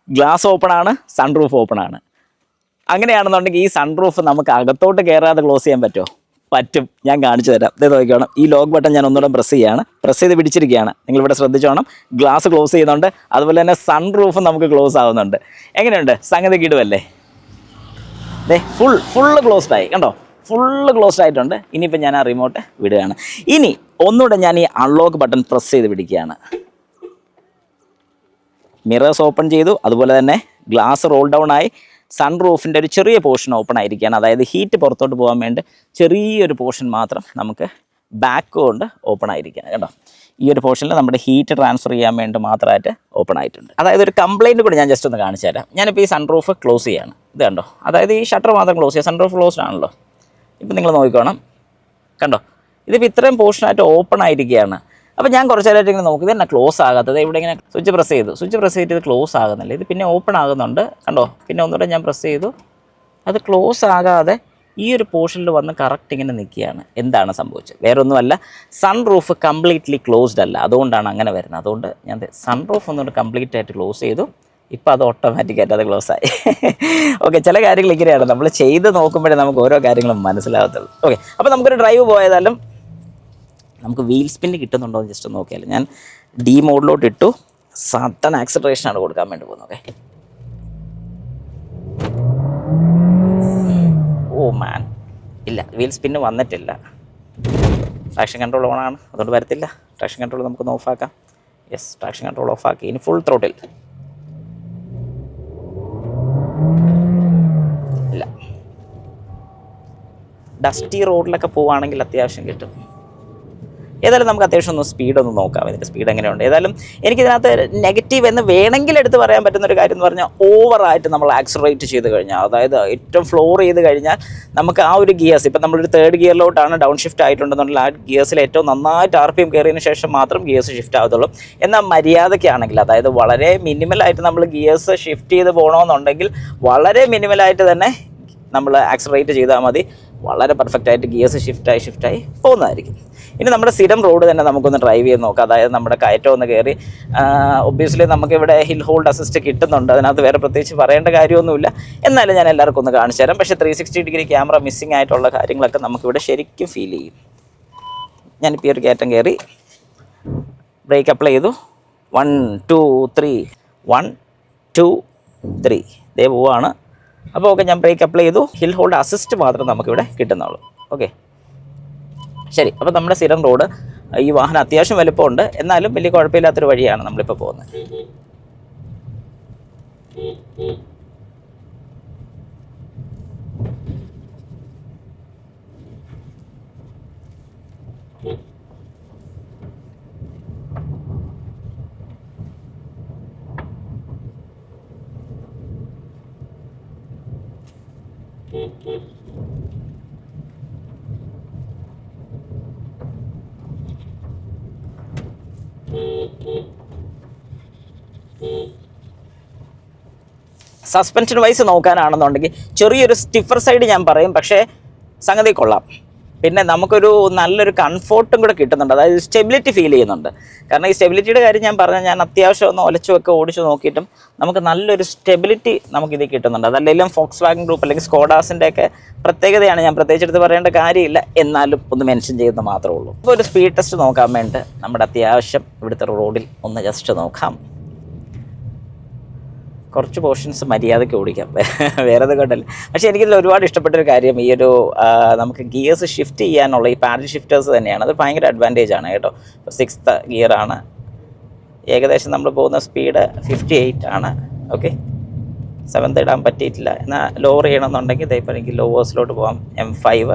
A: ഗ്ലാസ് ഓപ്പൺ ആണ്, സൺറൂഫ് ഓപ്പൺ ആണ്. അങ്ങനെയാണെന്നുണ്ടെങ്കിൽ ഈ സൺറൂഫ് നമുക്ക് അകത്തോട്ട് കയറാതെ ക്ലോസ് ചെയ്യാൻ പറ്റുമോ? പറ്റും. ഞാൻ കാണിച്ചു തരാം. ഇത് നോക്കിക്കോണം. ഈ ലോക്ക് ബട്ടൺ ഞാൻ ഒന്നുകൂടെ പ്രസ് ചെയ്ത് പിടിച്ചിരിക്കുകയാണ്. നിങ്ങളിവിടെ ശ്രദ്ധിച്ചോണം. ഗ്ലാസ് ക്ലോസ് ചെയ്യുന്നുണ്ട്, അതുപോലെ തന്നെ സൺറൂഫും നമുക്ക് ക്ലോസ് ആവുന്നുണ്ട്. എങ്ങനെയുണ്ട്? സംഗതി കിടുവല്ലേ? ഫുള്ള് ക്ലോസ്ഡ് ആയി, കണ്ടോ? ഫുള്ള് ക്ലോസ്ഡ് ആയിട്ടുണ്ട്. ഇനിയിപ്പോൾ ഞാൻ ആ റിമോട്ട് വിടുകയാണ്. ഇനി ഒന്നുകൂടെ ഞാൻ ഈ അൺലോക്ക് ബട്ടൺ പ്രസ് ചെയ്ത് പിടിക്കുകയാണ്. മിറേഴ്സ് ഓപ്പൺ ചെയ്തു, അതുപോലെ തന്നെ ഗ്ലാസ് റോൾ ഡൗൺ ആയി. സൺറൂഫിൻ്റെ ഒരു ചെറിയ പോർഷൻ ഓപ്പൺ ആയിരിക്കുകയാണ്. അതായത് ഹീറ്റ് പുറത്തോട്ട് പോകാൻ വേണ്ടി ചെറിയൊരു പോർഷൻ മാത്രം നമുക്ക് ബാക്ക് കൊണ്ട് ഓപ്പൺ ആയിരിക്കുകയാണ്, കേട്ടോ. ഈ ഒരു പോർഷനിൽ നമ്മുടെ ഹീറ്റ് ട്രാൻസ്ഫർ ചെയ്യാൻ വേണ്ടി മാത്രമായിട്ട് ഓപ്പൺ ആയിട്ടുണ്ട്. അതായത് ഒരു കംപ്ലയിൻറ്റ് കൂടി ഞാൻ ജസ്റ്റ് ഒന്ന് കാണിച്ചു തരാം. ഞാനിപ്പോൾ ഈ സൺറൂഫ് ക്ലോസ് ചെയ്യാണ്. ഇത് കണ്ടോ? അതായത് ഈ ഷട്ടർ മാത്രം ക്ലോസ് ചെയ്യുക. സൺറൂഫ് ക്ലോസ്ഡ് ആണല്ലോ. ഇപ്പം നിങ്ങൾ നോക്കിക്കോണം, കണ്ടോ? ഇതിപ്പോൾ ഇത്രയും പോർഷനായിട്ട് ഓപ്പൺ ആയിരിക്കുകയാണ്. അപ്പോൾ ഞാൻ കുറച്ച് നേരമായിട്ട് ഇങ്ങനെ നോക്കി, ഇതെന്നെ ക്ലോസ് ആകാത്തത്. ഇവിടെ ഇങ്ങനെ സ്വിച്ച് പ്രസ് ചെയ്തിട്ട് ഇത് ക്ലോസ് ആകുന്നില്ല. ഇത് പിന്നെ ഓപ്പൺ ആകുന്നുണ്ട്, കണ്ടോ? പിന്നെ ഒന്നുകൂടെ ഞാൻ പ്രസ് ചെയ്തു, അത് ക്ലോസ് ആകാതെ ഈ ഒരു പോർഷനിൽ വന്ന് കറക്റ്റ് ഇങ്ങനെ നിൽക്കുകയാണ്. എന്താണ് സംഭവിച്ചത്? വേറെ ഒന്നുമല്ല, സൺറൂഫ് കംപ്ലീറ്റ്ലി ക്ലോസ്ഡ് അല്ല, അതുകൊണ്ടാണ് അങ്ങനെ വരുന്നത്. അതുകൊണ്ട് ഞാൻ സൺറൂഫ് ഒന്നുകൊണ്ട് കംപ്ലീറ്റ് ആയിട്ട് ക്ലോസ് ചെയ്തു. ഇപ്പോൾ അത് ഓട്ടോമാറ്റിക്കായിട്ട് അത് ക്ലോസ് ആയി. ഓക്കെ, ചില കാര്യങ്ങൾ ഇങ്ങനെയാണ്, നമ്മൾ ചെയ്ത് നോക്കുമ്പോഴേ നമുക്ക് ഓരോ കാര്യങ്ങളും മനസ്സിലാകത്തുള്ളൂ. ഓക്കെ, അപ്പോൾ നമുക്കൊരു ഡ്രൈവ് പോയതാലും നമുക്ക് വീൽ സ്പിന്ന് കിട്ടുന്നുണ്ടോ എന്ന് ജസ്റ്റ് നോക്കിയാൽ. ഞാൻ ഡി മോഡിലോട്ട് ഇട്ടു. സഡൻ ആക്സിലറേഷനാണ് കൊടുക്കാൻ വേണ്ടി പോകുന്നത്. ഓക്കെ, ഓ മാൻ, ഇല്ല, വീൽ സ്പിന്ന് വന്നിട്ടില്ല. ട്രാക്ഷൻ കൺട്രോൾ ഓണാണ്, അതുകൊണ്ട് വരത്തില്ല. ട്രാക്ഷൻ കൺട്രോൾ നമുക്കൊന്ന് ഓഫാക്കാം. യെസ്, ട്രാക്ഷൻ കൺട്രോൾ ഓഫാക്കി. ഇനി ഫുൾ ത്രോട്ടിൽ. ഇല്ല, ഡസ്റ്റി റോഡിലൊക്കെ പോവുകയാണെങ്കിൽ അത്യാവശ്യം കിട്ടും. ഏതായാലും നമുക്ക് അത്യാവശ്യം ഒന്ന് സ്പീഡൊന്ന് നോക്കാം, ഇതിൻ്റെ സ്പീഡ് എങ്ങനെയുണ്ട്. ഏതായാലും എനിക്കിതിനകത്ത് നെഗറ്റീവ് എന്ന് വേണമെങ്കിൽ എടുത്ത് പറയാൻ പറ്റുന്നൊരു കാര്യം എന്ന് പറഞ്ഞാൽ, ഓവറായിട്ട് നമ്മൾ ആക്സിലറേറ്റ് ചെയ്ത് കഴിഞ്ഞാൽ, അതായത് ഏറ്റവും ഫ്ലോർ ചെയ്ത് കഴിഞ്ഞാൽ നമുക്ക് ആ ഒരു ഗിയേഴ്സ്, ഇപ്പം നമ്മളൊരു 3rd ഗിയറിലോട്ടാണ് ഡൗൺ ഷിഫ്റ്റ് ആയിട്ടുണ്ടെന്നുണ്ടെങ്കിൽ ആ ഗിയേഴ്സിൽ ഏറ്റവും നന്നായിട്ട് RPM കയറിയതിന് ശേഷം മാത്രം ഗിയേഴ്സ് ഷിഫ്റ്റ് ആകത്തുള്ളൂ. എന്നാൽ മര്യാദയ്ക്കാണെങ്കിൽ, അതായത് വളരെ മിനിമലായിട്ട് നമ്മൾ ഗിയേഴ്സ് ഷിഫ്റ്റ് ചെയ്ത് പോകണമെന്നുണ്ടെങ്കിൽ വളരെ മിനിമലായിട്ട് തന്നെ നമ്മൾ ആക്സിലറേറ്റ് ചെയ്താൽ മതി. വളരെ പെർഫെക്റ്റായിട്ട് ഗിയേഴ്സ് ഷിഫ്റ്റായി പോകുന്നതായിരിക്കും. ഇനി നമ്മുടെ സ്ഥിരം റോഡ് തന്നെ നമുക്കൊന്ന് ഡ്രൈവ് ചെയ്ത് നോക്കാം. അതായത് നമ്മുടെ കയറ്റം ഒന്ന് കയറി, ഒബ്വിയസ്ലി നമുക്കിവിടെ ഹിൽ ഹോൾഡ് അസിസ്റ്റ് കിട്ടുന്നുണ്ട്. അതിനകത്ത് വേറെ പ്രത്യേകിച്ച് പറയേണ്ട കാര്യമൊന്നുമില്ല. എന്നാലും ഞാൻ എല്ലാവർക്കും ഒന്ന് കാണിച്ചു തരാം. പക്ഷേ 360 ഡിഗ്രി ക്യാമറ മിസ്സിംഗ് ആയിട്ടുള്ള കാര്യങ്ങളൊക്കെ നമുക്കിവിടെ ശരിക്കും ഫീൽ ചെയ്യും. ഞാനിപ്പോൾ ഈ ഒരു കയറ്റം കയറി ബ്രേക്ക് അപ്ലൈ ചെയ്തു. 1 2 3 1 2 3 ദേ പോവാണ്. അപ്പോൾ ഓക്കെ, ഞാൻ ബ്രേക്ക് അപ്ലൈ ചെയ്തു. ഹിൽ ഹോൾഡ് അസിസ്റ്റ് മാത്രം നമുക്കിവിടെ കിട്ടുന്നുള്ളൂ. ഓക്കെ, ശരി. അപ്പോൾ നമ്മുടെ സ്ഥിരം റോഡ്, ഈ വാഹനം അത്യാവശ്യം വലുപ്പമുണ്ട്, എന്നാലും വലിയ കുഴപ്പമില്ലാത്തൊരു വഴിയാണ് നമ്മളിപ്പോൾ പോകുന്നത്. സസ്പെൻഷൻ വൈസ് നോക്കാനാണെന്നുണ്ടെങ്കിൽ ചെറിയൊരു സ്റ്റിഫർ സൈഡ് ഞാൻ പറയും, പക്ഷേ സംഗതി കൊള്ളാം. പിന്നെ നമുക്കൊരു നല്ലൊരു കംഫോർട്ടും കൂടെ കിട്ടുന്നുണ്ട്. അതായത് സ്റ്റെബിലിറ്റി ഫീൽ ചെയ്യുന്നുണ്ട്. കാരണം ഈ സ്റ്റെബിലിറ്റിയുടെ കാര്യം ഞാൻ പറഞ്ഞാൽ, ഞാൻ അത്യാവശ്യം ഒന്ന് ഒലച്ചുമൊക്കെ ഓടിച്ചു നോക്കിയിട്ടും നമുക്ക് നല്ലൊരു സ്റ്റെബിലിറ്റി നമുക്കിത് കിട്ടുന്നുണ്ട്. അതല്ലെങ്കിലും ഫോക്സ് വാഗൺ ഗ്രൂപ്പ് അല്ലെങ്കിൽ സ്കോഡാസിൻ്റെ ഒക്കെ പ്രത്യേകതയാണ്. ഞാൻ പ്രത്യേകിച്ച് എടുത്ത് പറയേണ്ട കാര്യമില്ല, എന്നാലും ഒന്ന് മെൻഷൻ ചെയ്യുന്നത് മാത്രമേ ഉള്ളൂ. അപ്പോൾ ഒരു സ്പീഡ് ടെസ്റ്റ് നോക്കാൻ വേണ്ടി നമ്മുടെ അത്യാവശ്യം ഇവിടുത്തെ റോഡിൽ ഒന്ന് ജസ്റ്റ് നോക്കാം. കുറച്ച് പോർഷൻസ് മര്യാദയ്ക്ക് ഓടിക്കാം, വേറെ കൊണ്ടല്ല. പക്ഷേ എനിക്കിതിൽ ഒരുപാട് ഇഷ്ടപ്പെട്ടൊരു കാര്യം ഈ ഒരു നമുക്ക് ഗിയേഴ്സ് ഷിഫ്റ്റ് ചെയ്യാനുള്ള ഈ പാഡിൽ ഷിഫ്റ്റേഴ്സ് തന്നെയാണ്. അത് ഭയങ്കര അഡ്വാൻറ്റേജ് ആണ് കേട്ടോ. ഇപ്പോൾ 6th ഗിയറാണ്. ഏകദേശം നമ്മൾ പോകുന്ന സ്പീഡ് 58 ആണ്. ഓക്കെ, 7th ഇടാൻ പറ്റിയിട്ടില്ല. എന്നാൽ ലോവർ ചെയ്യണമെന്നുണ്ടെങ്കിൽ ഇപ്പോൾ എനിക്ക് ലോവേഴ്സിലോട്ട് പോകാം. M5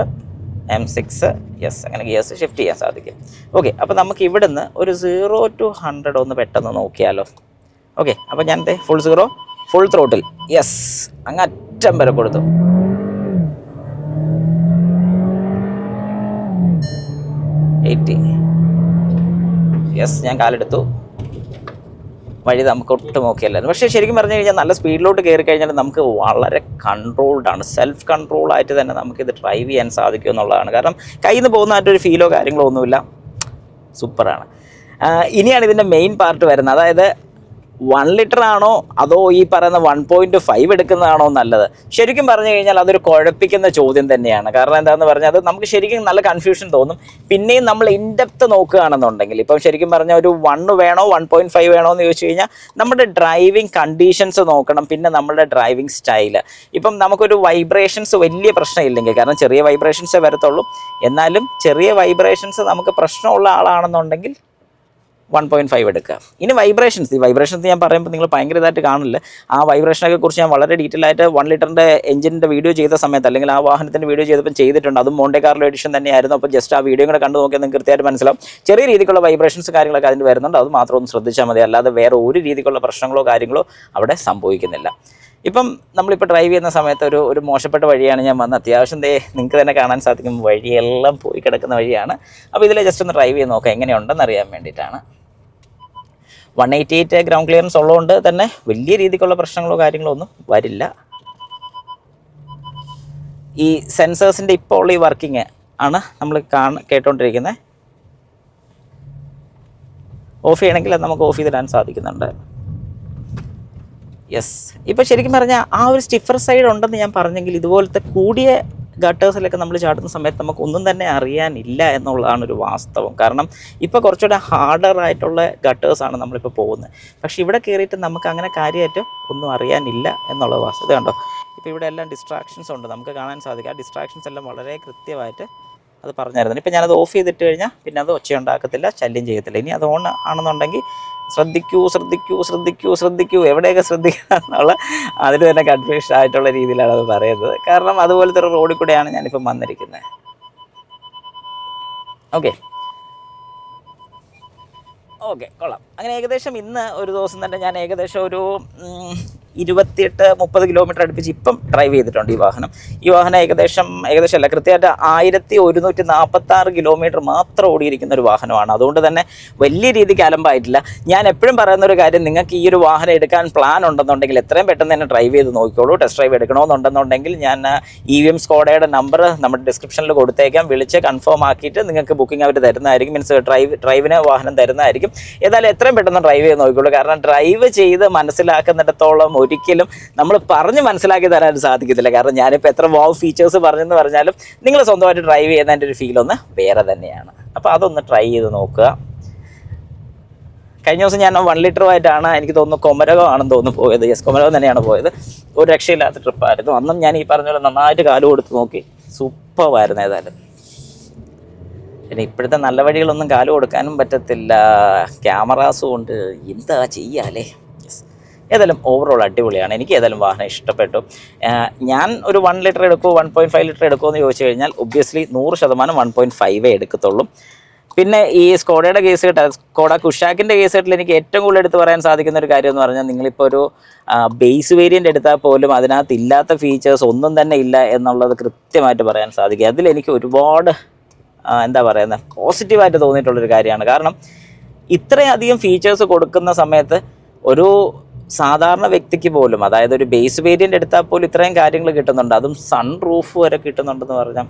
A: M6 യെസ്, അങ്ങനെ ഗിയേഴ്സ് ഷിഫ്റ്റ് ചെയ്യാൻ സാധിക്കും. ഓക്കെ, അപ്പോൾ നമുക്ക് ഇവിടുന്ന് ഒരു 0 to 100 ഒന്ന് പെട്ടെന്ന് നോക്കിയാലോ. ഓക്കെ, അപ്പോൾ ഞാൻ ഫുൾ 0 ഫുൾ ത്രോട്ടിൽ. യെസ്, അങ്ങ് അറ്റം വരെ കൊടുത്തു. യെസ്, ഞാൻ കാലെടുത്തു. വഴി നമുക്ക് ഒട്ടും ഓക്കെ അല്ലായിരുന്നു. പക്ഷേ ശരിക്കും പറഞ്ഞു കഴിഞ്ഞാൽ നല്ല സ്പീഡിലോട്ട് കയറി കഴിഞ്ഞാൽ നമുക്ക് വളരെ കൺട്രോൾഡാണ്, സെൽഫ് കൺട്രോളായിട്ട് തന്നെ നമുക്കിത് ഡ്രൈവ് ചെയ്യാൻ സാധിക്കും എന്നുള്ളതാണ്. കാരണം കയ്യിൽ നിന്ന് പോകുന്നതായിട്ടൊരു ഫീലോ കാര്യങ്ങളോ ഒന്നുമില്ല. സൂപ്പറാണ്. ഇനിയാണ് ഇതിൻ്റെ മെയിൻ പാർട്ട് വരുന്നത്. അതായത് 1 ലിറ്റർ ആണോ അതോ ഈ പറയുന്ന 1.5 എടുക്കുന്നതാണോ നല്ലത്? ശരിക്കും പറഞ്ഞു കഴിഞ്ഞാൽ അതൊരു കുഴപ്പിക്കുന്ന ചോദ്യം തന്നെയാണ്. കാരണം എന്താണെന്ന് പറഞ്ഞാൽ അത് നമുക്ക് ശരിക്കും നല്ല കൺഫ്യൂഷൻ തോന്നും. പിന്നെയും നമ്മൾ ഇൻഡെപ്ത് നോക്കുകയാണെന്നുണ്ടെങ്കിൽ, ഇപ്പം ശരിക്കും പറഞ്ഞാൽ ഒരു 1 വേണോ 1.5 വേണോ എന്ന് ചോദിച്ചു കഴിഞ്ഞാൽ നമ്മുടെ ഡ്രൈവിംഗ് കണ്ടീഷൻസ് നോക്കണം. പിന്നെ നമ്മുടെ ഡ്രൈവിംഗ് സ്റ്റൈല്. ഇപ്പം നമുക്കൊരു വൈബ്രേഷൻസ് വലിയ പ്രശ്നമില്ലെങ്കിൽ, കാരണം ചെറിയ വൈബ്രേഷൻസേ വരത്തുള്ളൂ, എന്നാലും ചെറിയ വൈബ്രേഷൻസ് നമുക്ക് പ്രശ്നമുള്ള ആളാണെന്നുണ്ടെങ്കിൽ 1.5 എടുക്കുക. ഇനി വൈബ്രേഷൻസ് ഞാൻ പറയുമ്പോൾ നിങ്ങൾ ഭയങ്കര ഇതായിട്ട് കാണില്ല. ആ വൈബ്രേഷനൊക്കെ കുറിച്ച് ഞാൻ വളരെ ഡീറ്റെയിൽ ആയിട്ട് 1 ലിറ്ററിൻ്റെ എഞ്ചിൻ്റെ വീഡിയോ ചെയ്ത സമയത്ത്, അല്ലെങ്കിൽ ആ വാഹനത്തിൻ്റെ വീഡിയോ ചെയ്തപ്പോൾ ചെയ്തിട്ടുണ്ട്. അതും മോണ്ടെ കാർലോ എഡിഷൻ തന്നെയായിരുന്നു. അപ്പോൾ ജസ്റ്റ് ആ വീഡിയോ കൂടെ കണ്ടു നോക്കിയാൽ നിങ്ങൾക്ക് കൃത്യമായിട്ട് മനസ്സിലാവും. ചെറിയ രീതിക്കുള്ള വൈബ്രേഷൻസ് കാര്യങ്ങളൊക്കെ അതിന് വരുന്നുണ്ട്. അത് മാത്രം ഒന്ന് ശ്രദ്ധിച്ചാൽ മതി. അല്ലാതെ വേറെ ഒരു രീതിക്കുള്ള പ്രശ്നങ്ങളോ കാര്യങ്ങളോ അവിടെ സംഭവിക്കുന്നില്ല. ഇപ്പം നമ്മളിപ്പോൾ ഡ്രൈവ് ചെയ്യുന്ന സമയത്ത് ഒരു മോശപ്പെട്ട വഴിയാണ് ഞാൻ വന്നത്. അത്യാവശ്യം നിങ്ങൾക്ക് തന്നെ കാണാൻ സാധിക്കും, വഴിയെല്ലാം പോയി കിടക്കുന്ന വഴിയാണ്. അപ്പോൾ ഇതിൽ ജസ്റ്റ് ഒന്ന് ഡ്രൈവ് ചെയ്ത് നോക്കാം എങ്ങനെയുണ്ടെന്ന് അറിയാൻ വേണ്ടിയിട്ടാണ്. 188 ഗ്രൗണ്ട് ക്ലിയറൻസ് ഉള്ളതുകൊണ്ട് തന്നെ വലിയ രീതിക്കുള്ള പ്രശ്നങ്ങളോ കാര്യങ്ങളോ ഒന്നും വരില്ല. ഈ സെൻസേഴ്സിൻ്റെ ഇപ്പോൾ ഉള്ള ഈ വർക്കിംഗ് ആണ് നമ്മൾ കേട്ടോണ്ടിരിക്കുന്നത്. ഓഫ് ചെയ്യണമെങ്കിൽ അത് നമുക്ക് ഓഫ് ചെയ്തിടാൻ സാധിക്കുന്നുണ്ട്. യെസ്, ഇപ്പോൾ ശരിക്കും പറഞ്ഞാൽ ആ ഒരു സ്റ്റിഫർ സൈഡ് ഉണ്ടെന്ന് ഞാൻ പറഞ്ഞെങ്കിൽ, ഇതുപോലത്തെ കൂടിയ ഗട്ടേഴ്സിലൊക്കെ നമ്മൾ ചാടുന്ന സമയത്ത് നമുക്കൊന്നും തന്നെ അറിയാനില്ല എന്നുള്ളതാണ് ഒരു വാസ്തവം. കാരണം ഇപ്പോൾ കുറച്ചുകൂടെ ഹാർഡറായിട്ടുള്ള ഗട്ടേഴ്സാണ് നമ്മളിപ്പോൾ പോകുന്നത്. പക്ഷേ ഇവിടെ കയറിയിട്ട് നമുക്ക് അങ്ങനെ കാര്യമായിട്ട് ഒന്നും അറിയാനില്ല എന്നുള്ള വാസ്തവ കണ്ടോ. ഇപ്പോൾ ഇവിടെ എല്ലാം ഡിസ്ട്രാക്ഷൻസ് ഉണ്ട്, നമുക്ക് കാണാൻ സാധിക്കും. ആ ഡിസ്ട്രാക്ഷൻസ് എല്ലാം വളരെ കൃത്യമായിട്ട് അത് പറഞ്ഞായിരുന്നു. ഇപ്പം ഞാനത് ഓഫ് ചെയ്തിട്ട് കഴിഞ്ഞാൽ പിന്നെ അത് ഒച്ചയുണ്ടാക്കത്തില്ല, ശല്യം ചെയ്യത്തില്ല. ഇനി അത് ഓൺ ആണെന്നുണ്ടെങ്കിൽ ശ്രദ്ധിക്കൂ എവിടെയൊക്കെ ശ്രദ്ധിക്കുക എന്നുള്ള അതിൽ തന്നെ കൺഫ്യൂഷൻ ആയിട്ടുള്ള രീതിയിലാണ് അത് പറയുന്നത്. കാരണം അതുപോലത്തെ ഒരു റോഡിൽ കൂടെയാണ് ഞാനിപ്പം വന്നിരിക്കുന്നത്. ഓക്കെ, കൊള്ളാം. അങ്ങനെ ഏകദേശം ഇന്ന് ഒരു ദിവസം തന്നെ ഞാൻ ഏകദേശം ഒരു 28-30 കിലോമീറ്റർ അടുപ്പിച്ച് ഇപ്പം ഡ്രൈവ് ചെയ്തിട്ടുണ്ട് ഈ വാഹനം. ഏകദേശം അല്ല, കൃത്യമായിട്ട് 1146 കിലോമീറ്റർ മാത്രം ഓടിയിരിക്കുന്ന ഒരു വാഹനമാണ്. അതുകൊണ്ട് തന്നെ വലിയ രീതിക്ക് അലമ്പായിട്ടില്ല. ഞാൻ എപ്പോഴും പറയുന്ന ഒരു കാര്യം, നിങ്ങൾക്ക് ഈ ഒരു വാഹനം എടുക്കാൻ പ്ലാൻ ഉണ്ടെന്നുണ്ടെങ്കിൽ എത്രയും പെട്ടെന്ന് തന്നെ ഡ്രൈവ് ചെയ്ത് നോക്കിക്കോളൂ. ടെസ്റ്റ് ഡ്രൈവ് എടുക്കണമെന്നുണ്ടെന്നുണ്ടെങ്കിൽ ഞാൻ EVM സ്കോഡയുടെ നമ്പർ നമ്മുടെ ഡിസ്ക്രിപ്ഷനിൽ കൊടുത്തേക്കാം. വിളിച്ച് കൺഫേം ആക്കിയിട്ട് നിങ്ങൾക്ക് ബുക്കിംഗ് അവർ തരുന്നതായിരിക്കും. മീൻസ് ഡ്രൈവിന് വാഹനം തരുന്നതായിരിക്കും. ഏതായാലും എത്രയും പെട്ടെന്ന് ഡ്രൈവ് ചെയ്ത് നോക്കിക്കോളൂ. കാരണം ഡ്രൈവ് ചെയ്ത് മനസ്സിലാക്കുന്നിടത്തോളം ഒരിക്കലും നമ്മൾ പറഞ്ഞ് മനസ്സിലാക്കി തരാൻ സാധിക്കത്തില്ല. കാരണം ഞാനിപ്പോൾ എത്ര വാവ് ഫീച്ചേഴ്സ് പറഞ്ഞെന്ന് പറഞ്ഞാലും നിങ്ങൾ സ്വന്തമായിട്ട് ഡ്രൈവ് ചെയ്യുന്നതിൻ്റെ ഒരു ഫീലൊന്ന് വേറെ തന്നെയാണ്. അപ്പോൾ അതൊന്ന് ട്രൈ ചെയ്ത് നോക്കുക. കഴിഞ്ഞ ദിവസം ഞാൻ 1 ലിറ്ററുമായിട്ടാണ്, എനിക്ക് തോന്നുന്നു കൊമരകം ആണെന്ന് തോന്നുന്നു പോയത്. യെസ്, കൊമരകം തന്നെയാണ് പോയത്. ഒരു രക്ഷയില്ലാത്ത ട്രിപ്പായിരുന്നു. അന്നും ഞാൻ ഈ പറഞ്ഞ പോലെ നന്നായിട്ട് കാല് കൊടുത്ത് നോക്കി. സൂപ്പറായിരുന്നു. ഏതായാലും പിന്നെ ഇപ്പോഴത്തെ നല്ല വഴികളൊന്നും കാല് കൊടുക്കാനും പറ്റത്തില്ല, ക്യാമറാസും ഉണ്ട്, എന്താ ചെയ്യാല്ലേ. ഏതായാലും ഓവറോൾ അടിപൊളിയാണ്. എനിക്ക് ഏതായാലും വാഹനം ഇഷ്ടപ്പെട്ടു. ഞാൻ ഒരു 1 ലിറ്റർ എടുക്കുമോ 1.5 ലിറ്റർ എടുക്കുമോ എന്ന് ചോദിച്ചു കഴിഞ്ഞാൽ ഒബ്വിയസ്ലി 100% 1.5 എടുക്കത്തുള്ളൂ. പിന്നെ ഈ സ്കോഡയുടെ കേസ് കേട്ടാൽ, സ്കോഡ കുഷാക്കിൻ്റെ കേസ് കേട്ടിൽ എനിക്ക് ഏറ്റവും കൂടുതൽ എടുത്ത് പറയാൻ സാധിക്കുന്ന ഒരു കാര്യം എന്ന് പറഞ്ഞാൽ, നിങ്ങളിപ്പോൾ ഒരു ബേസ് വേരിയൻ്റ് എടുത്താൽ പോലും അതിനകത്ത് ഇല്ലാത്ത ഫീച്ചേഴ്സ് ഒന്നും തന്നെ ഇല്ല എന്നുള്ളത് കൃത്യമായിട്ട് പറയാൻ സാധിക്കും. അതിലെനിക്ക് ഒരുപാട് എന്താ പറയുന്നത്, പോസിറ്റീവായിട്ട് തോന്നിയിട്ടുള്ളൊരു കാര്യമാണ്. കാരണം ഇത്രയധികം ഫീച്ചേഴ്സ് കൊടുക്കുന്ന സമയത്ത് ഒരു സാധാരണ വ്യക്തിക്ക് പോലും, അതായത് ഒരു ബേസ് വേരിയൻ്റ് എടുത്താൽ പോലും ഇത്രയും കാര്യങ്ങൾ കിട്ടുന്നുണ്ട്. അതും സൺ റൂഫ് വരെ കിട്ടുന്നുണ്ടെന്ന് പറഞ്ഞാൽ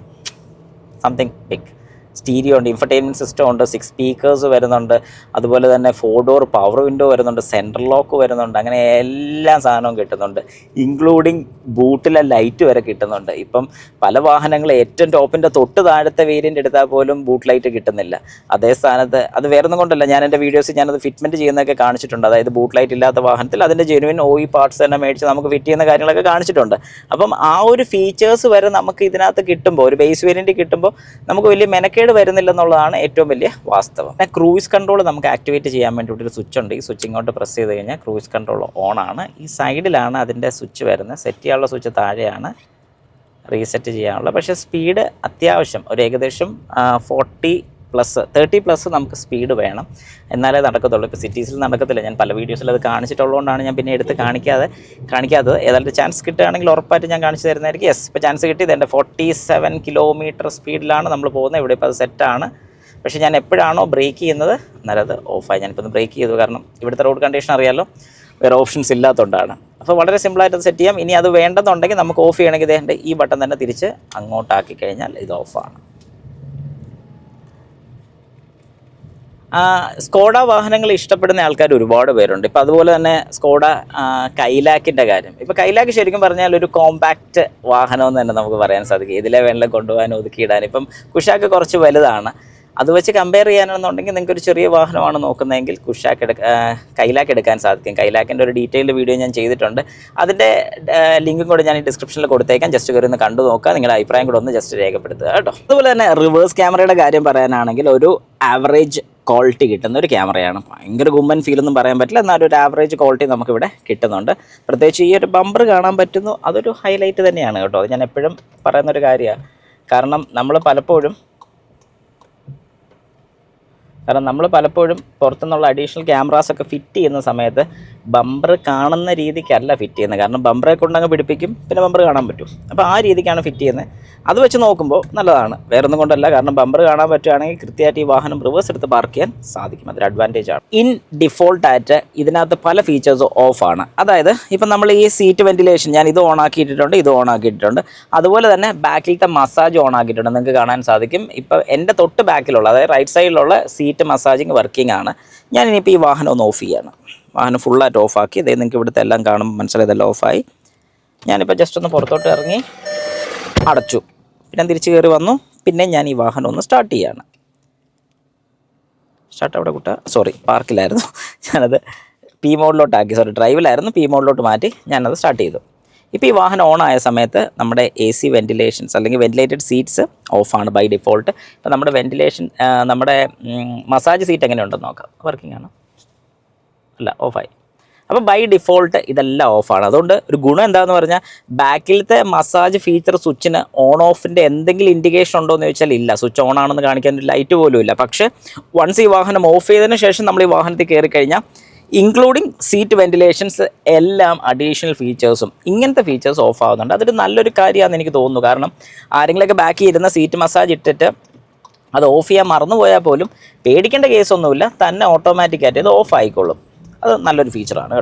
A: സംതിങ് ബിഗ്. സ്റ്റീരിയോ ഉണ്ട്, ഇൻഫർടൈൻമെൻറ്റ് സിസ്റ്റം ഉണ്ട്, 6 സ്പീക്കേഴ്സ് വരുന്നുണ്ട്, അതുപോലെ തന്നെ 4 ഡോർ പവർ വിൻഡോ വരുന്നുണ്ട്, സെൻട്രൽ ലോക്ക് വരുന്നുണ്ട്, അങ്ങനെ എല്ലാ സാധനവും കിട്ടുന്നുണ്ട്. ഇൻക്ലൂഡിങ് ബൂട്ടിലെ ലൈറ്റ് വരെ കിട്ടുന്നുണ്ട്. ഇപ്പം പല വാഹനങ്ങൾ ഏറ്റവും ടോപ്പിൻ്റെ തൊട്ട് താഴത്തെ വേരിയൻ്റ് എടുത്താൽ പോലും ബൂട്ട് ലൈറ്റ് കിട്ടുന്നില്ല. അതേ സ്ഥാനത്ത് അത് വേറൊന്നും കൊണ്ടല്ല, ഞാൻ എൻ്റെ വീഡിയോസ് ഞാനത് ഫിറ്റ്മെൻറ്റ് ചെയ്യുന്നതൊക്കെ കാണിച്ചിട്ടുണ്ട്. അതായത് ബൂട്ട് ലൈറ്റ് ഇല്ലാത്ത വാഹനത്തിൽ അതിൻ്റെ ജെനുവിൻ OE പാർട്സ് തന്നെ മേടിച്ച് നമുക്ക് ഫിറ്റ് ചെയ്യുന്ന കാര്യങ്ങളൊക്കെ കാണിച്ചിട്ടുണ്ട്. അപ്പം ആ ഒരു ഫീച്ചേഴ്സ് വരെ നമുക്ക് ഇതിനകത്ത് കിട്ടുമ്പോൾ, ഒരു ബേസ് വേരിയൻറ്റ് കിട്ടുമ്പോൾ നമുക്ക് വലിയ മെനക്കേട് വരുന്നില്ലെന്നുള്ളതാണ് ഏറ്റവും വലിയ വാസ്തവം. പിന്നെ ക്രൂയിസ് കൺട്രോൾ നമുക്ക് ആക്ടിവേറ്റ് ചെയ്യാൻ വേണ്ടിയിട്ട് ഒരു സ്വിച്ച് ഉണ്ട്. ഈ സ്വിച്ച് ഇങ്ങോട്ട് പ്രസ് ചെയ്ത് കഴിഞ്ഞാൽ ക്രൂയിസ് കൺട്രോൾ ഓൺ ആണ്. ഈ സൈഡിലാണ് അതിൻ്റെ സ്വിച്ച് വരുന്നത്. സെറ്റ് ചെയ്യാനുള്ള സ്വിച്ച് താഴെയാണ്, റീസെറ്റ് ചെയ്യാനുള്ള. പക്ഷേ സ്പീഡ് അത്യാവശ്യം ഒരു ഏകദേശം 40 30+ നമുക്ക് സ്പീഡ് വേണം, എന്നാലേ നടക്കത്തുള്ളൂ. ഇപ്പോൾ സിറ്റീസിൽ നടക്കത്തില്ല. ഞാൻ പല വീഡിയോസിൽ അത് കാണിച്ചിട്ടുള്ളതുകൊണ്ടാണ് ഞാൻ പിന്നെ എടുത്ത് കാണിക്കാത്തത്. ഏതായാലും ചാൻസ് കിട്ടുകയാണെങ്കിൽ ഉറപ്പായിട്ട് ഞാൻ കാണിച്ചു തരുന്നതായിരിക്കും. യെസ്, ഇപ്പോൾ ചാൻസ് കിട്ടിയത് എൻ്റെ 47 കിലോമീറ്റർ സ്പീഡിലാണ് നമ്മൾ പോകുന്നത്. ഇവിടെ ഇപ്പോൾ അത് സെറ്റാണ്. പക്ഷേ ഞാൻ എപ്പോഴാണോ ബ്രേക്ക് ചെയ്യുന്നത് അന്നേരം അത് ഓഫായി. ഞാനിപ്പോൾ ഒന്ന് ബ്രേക്ക് ചെയ്തു, കാരണം ഇവിടുത്തെ റോഡ് കണ്ടീഷൻ അറിയാമല്ലോ, വേറെ ഓപ്ഷൻസ് ഇല്ലാത്തതുകൊണ്ടാണ്. അപ്പോൾ വളരെ സിമ്പിളായിട്ട് അത് സെറ്റ് ചെയ്യാം. ഇനി അത് വേണ്ടെന്നുണ്ടെങ്കിൽ നമുക്ക് ഓഫ് ചെയ്യണമെങ്കിൽ ഇതേണ്ട ഈ ബട്ടൺ തന്നെ തിരിച്ച് അങ്ങോട്ടാക്കി കഴിഞ്ഞാൽ ഇത് ഓഫാണ്. സ്കോഡ വാഹനങ്ങൾ ഇഷ്ടപ്പെടുന്ന ആൾക്കാർ ഒരുപാട് പേരുണ്ട്. ഇപ്പോൾ അതുപോലെ തന്നെ സ്കോഡ കൈലാക്കിൻ്റെ കാര്യം. ഇപ്പോൾ കൈലാക്ക് ശരിക്കും പറഞ്ഞാൽ ഒരു കോമ്പാക്റ്റ് വാഹനം എന്ന് തന്നെ നമുക്ക് പറയാൻ സാധിക്കും. ഇതിലെ വേണമെങ്കിലും കൊണ്ടുപോകാൻ ഒതുക്കിയിടാൻ. ഇപ്പം കുഷാക്ക് കുറച്ച് വലുതാണ്. അത് വെച്ച് കമ്പയർ ചെയ്യാനാണെന്നുണ്ടെങ്കിൽ നിങ്ങൾക്ക് ഒരു ചെറിയ വാഹനമാണ് നോക്കുന്നതെങ്കിൽ കൈലാക്ക് എടുക്കാൻ സാധിക്കും. കൈലാക്കിൻ്റെ ഒരു ഡീറ്റെയിൽഡ് വീഡിയോ ഞാൻ ചെയ്തിട്ടുണ്ട്. അതിൻ്റെ ലിങ്കും കൂടെ ഞാൻ ഈ ഡിസ്ക്രിപ്ഷനിൽ കൊടുത്തേക്കാം. ജസ്റ്റ് കയറി ഒന്ന് കണ്ടു നോക്കുക. നിങ്ങളുടെ അഭിപ്രായം കൂടെ ഒന്ന് ജസ്റ്റ് രേഖപ്പെടുത്തുക കേട്ടോ. അതുപോലെ തന്നെ റിവേഴ്സ് ക്യാമറയുടെ കാര്യം പറയാനാണെങ്കിൽ ഒരു ആവറേജ് ക്വാളിറ്റി കിട്ടുന്ന ഒരു ക്യാമറയാണ്. ഭയങ്കര ഗുമ്മൻ ഫീലൊന്നും പറയാൻ പറ്റില്ല, എന്നാലും ഒരു ആവറേജ് ക്വാളിറ്റി നമുക്കിവിടെ കിട്ടുന്നുണ്ട്. പ്രത്യേകിച്ച് ഈ ഒരു ബമ്പർ കാണാൻ പറ്റുന്നു, അതൊരു ഹൈലൈറ്റ് തന്നെയാണ് കേട്ടോ. അത് ഞാൻ എപ്പോഴും പറയുന്നൊരു കാര്യമാണ്. കാരണം നമ്മൾ പലപ്പോഴും പുറത്തുനിന്നുള്ള അഡീഷണൽ ക്യാമറാസൊക്കെ ഫിറ്റ് ചെയ്യുന്ന സമയത്ത് ബമ്പർ കാണുന്ന രീതിക്കല്ല ഫിറ്റ് ചെയ്യുന്നത്. കാരണം ബമ്പറെ കൊണ്ടങ്ങ് പിടിപ്പിക്കും, പിന്നെ ബമ്പർ കാണാൻ പറ്റും. അപ്പോൾ ആ രീതിക്കാണ് ഫിറ്റ് ചെയ്യുന്നത്. അത് വെച്ച് നോക്കുമ്പോൾ നല്ലതാണ്, വേറൊന്നും കൊണ്ടല്ല. കാരണം ബമ്പർ കാണാൻ പറ്റുകയാണെങ്കിൽ കൃത്യമായിട്ട് ഈ വാഹനം റിവേഴ്സ് എടുത്ത് പാർക്ക് ചെയ്യാൻ സാധിക്കും. അതൊരു അഡ്വാൻറ്റേജ് ആണ്. ഇൻ ഡിഫോൾട്ടായിട്ട് ഇതിനകത്ത് പല ഫീച്ചേഴ്സും ഓഫാണ്. അതായത് ഇപ്പം നമ്മൾ ഈ സീറ്റ് വെൻറ്റിലേഷൻ ഞാൻ ഇത് ഓണാക്കിയിട്ടുണ്ട്, ഇത് ഓണാക്കിയിട്ടുണ്ട്. അതുപോലെ തന്നെ ബാക്കിലത്തെ മസാജ് ഓണാക്കിയിട്ടുണ്ട്. നിങ്ങൾക്ക് കാണാൻ സാധിക്കും. ഇപ്പോൾ എൻ്റെ തൊട്ട് ബാക്കിലുള്ള, അതായത് റൈറ്റ് സൈഡിലുള്ള സീറ്റ് മസാജിങ് വർക്കിംഗ് ആണ്. ഞാനിനിയിപ്പോൾ ഈ വാഹനം ഒന്ന് ഓഫ് ചെയ്യാണ്. വാഹനം ഫുള്ളായിട്ട് ഓഫാക്കി. ഇതേ നിങ്ങൾക്ക് ഇവിടുത്തെ എല്ലാം കാണുമ്പോൾ മനസ്സിലായതെല്ലാം ഓഫായി. ഞാനിപ്പോൾ ജസ്റ്റ് ഒന്ന് പുറത്തോട്ട് ഇറങ്ങി അടച്ചു. പിന്നെ തിരിച്ച് കയറി വന്നു. പിന്നെ ഞാൻ ഈ വാഹനം ഒന്ന് സ്റ്റാർട്ട് ചെയ്യാണ്. സ്റ്റാർട്ട് അവിടെ പാർക്കിലായിരുന്നു. ഞാനത് പി മോഡിലോട്ടാക്കി, ഡ്രൈവിലായിരുന്നു, പി മോഡിലോട്ട് മാറ്റി ഞാനത് സ്റ്റാർട്ട് ചെയ്തു. ഇപ്പോൾ ഈ വാഹനം ഓണായ സമയത്ത് നമ്മുടെ AC വെൻറ്റിലേഷൻസ് അല്ലെങ്കിൽ വെൻറ്റിലേറ്റഡ് സീറ്റ്സ് ഓഫാണ് ബൈ ഡിഫോൾട്ട്. ഇപ്പോൾ നമ്മുടെ വെൻറ്റിലേഷൻ, നമ്മുടെ മസാജ് സീറ്റ് എങ്ങനെയുണ്ടെന്ന് നോക്കാം. വർക്കിംഗ് ആണ്? അല്ല, ഓഫായി. അപ്പോൾ ബൈ ഡിഫോൾട്ട് ഇതെല്ലാം ഓഫാണ്. അതുകൊണ്ട് ഒരു ഗുണം എന്താണെന്ന് പറഞ്ഞാൽ ബാക്കിലത്തെ മസാജ് ഫീച്ചർ സ്വിച്ചിന് ഓൺ ഓഫിൻ്റെ എന്തെങ്കിലും ഇൻഡിക്കേഷൻ ഉണ്ടോ എന്ന് ചോദിച്ചാൽ ഇല്ല. സ്വിച്ച് ഓൺ ആണെന്ന് കാണിക്കാൻ ഒരു ലൈറ്റ് പോലും ഇല്ല. പക്ഷേ വൺസ് ഈ വാഹനം ഓഫ് ചെയ്തതിന് ശേഷം നമ്മൾ ഈ വാഹനത്തിൽ കയറി കഴിഞ്ഞാൽ ഇൻക്ലൂഡിങ് സീറ്റ് വെൻറ്റിലേഷൻസ് എല്ലാം അഡീഷണൽ ഫീച്ചേഴ്സും ഇങ്ങനത്തെ ഫീച്ചേഴ്സ് ഓഫ് ആവുന്നുണ്ട്. അതൊരു നല്ലൊരു കാര്യമാണെന്ന് എനിക്ക് തോന്നുന്നു. കാരണം ആരെങ്കിലുമൊക്കെ ബാക്കിൽ ഇരുന്ന സീറ്റ് മസാജ് ഇട്ടിട്ട് അത് ഓഫ് ചെയ്യാൻ മറന്നുപോയാൽ പോലും പേടിക്കേണ്ട കേസൊന്നുമില്ല, തന്നെ ഓട്ടോമാറ്റിക്കായിട്ട് ഇത് ഓഫ് ആയിക്കോളും. അത് നല്ലൊരു ഫീച്ചറാണ് കേട്ടോ.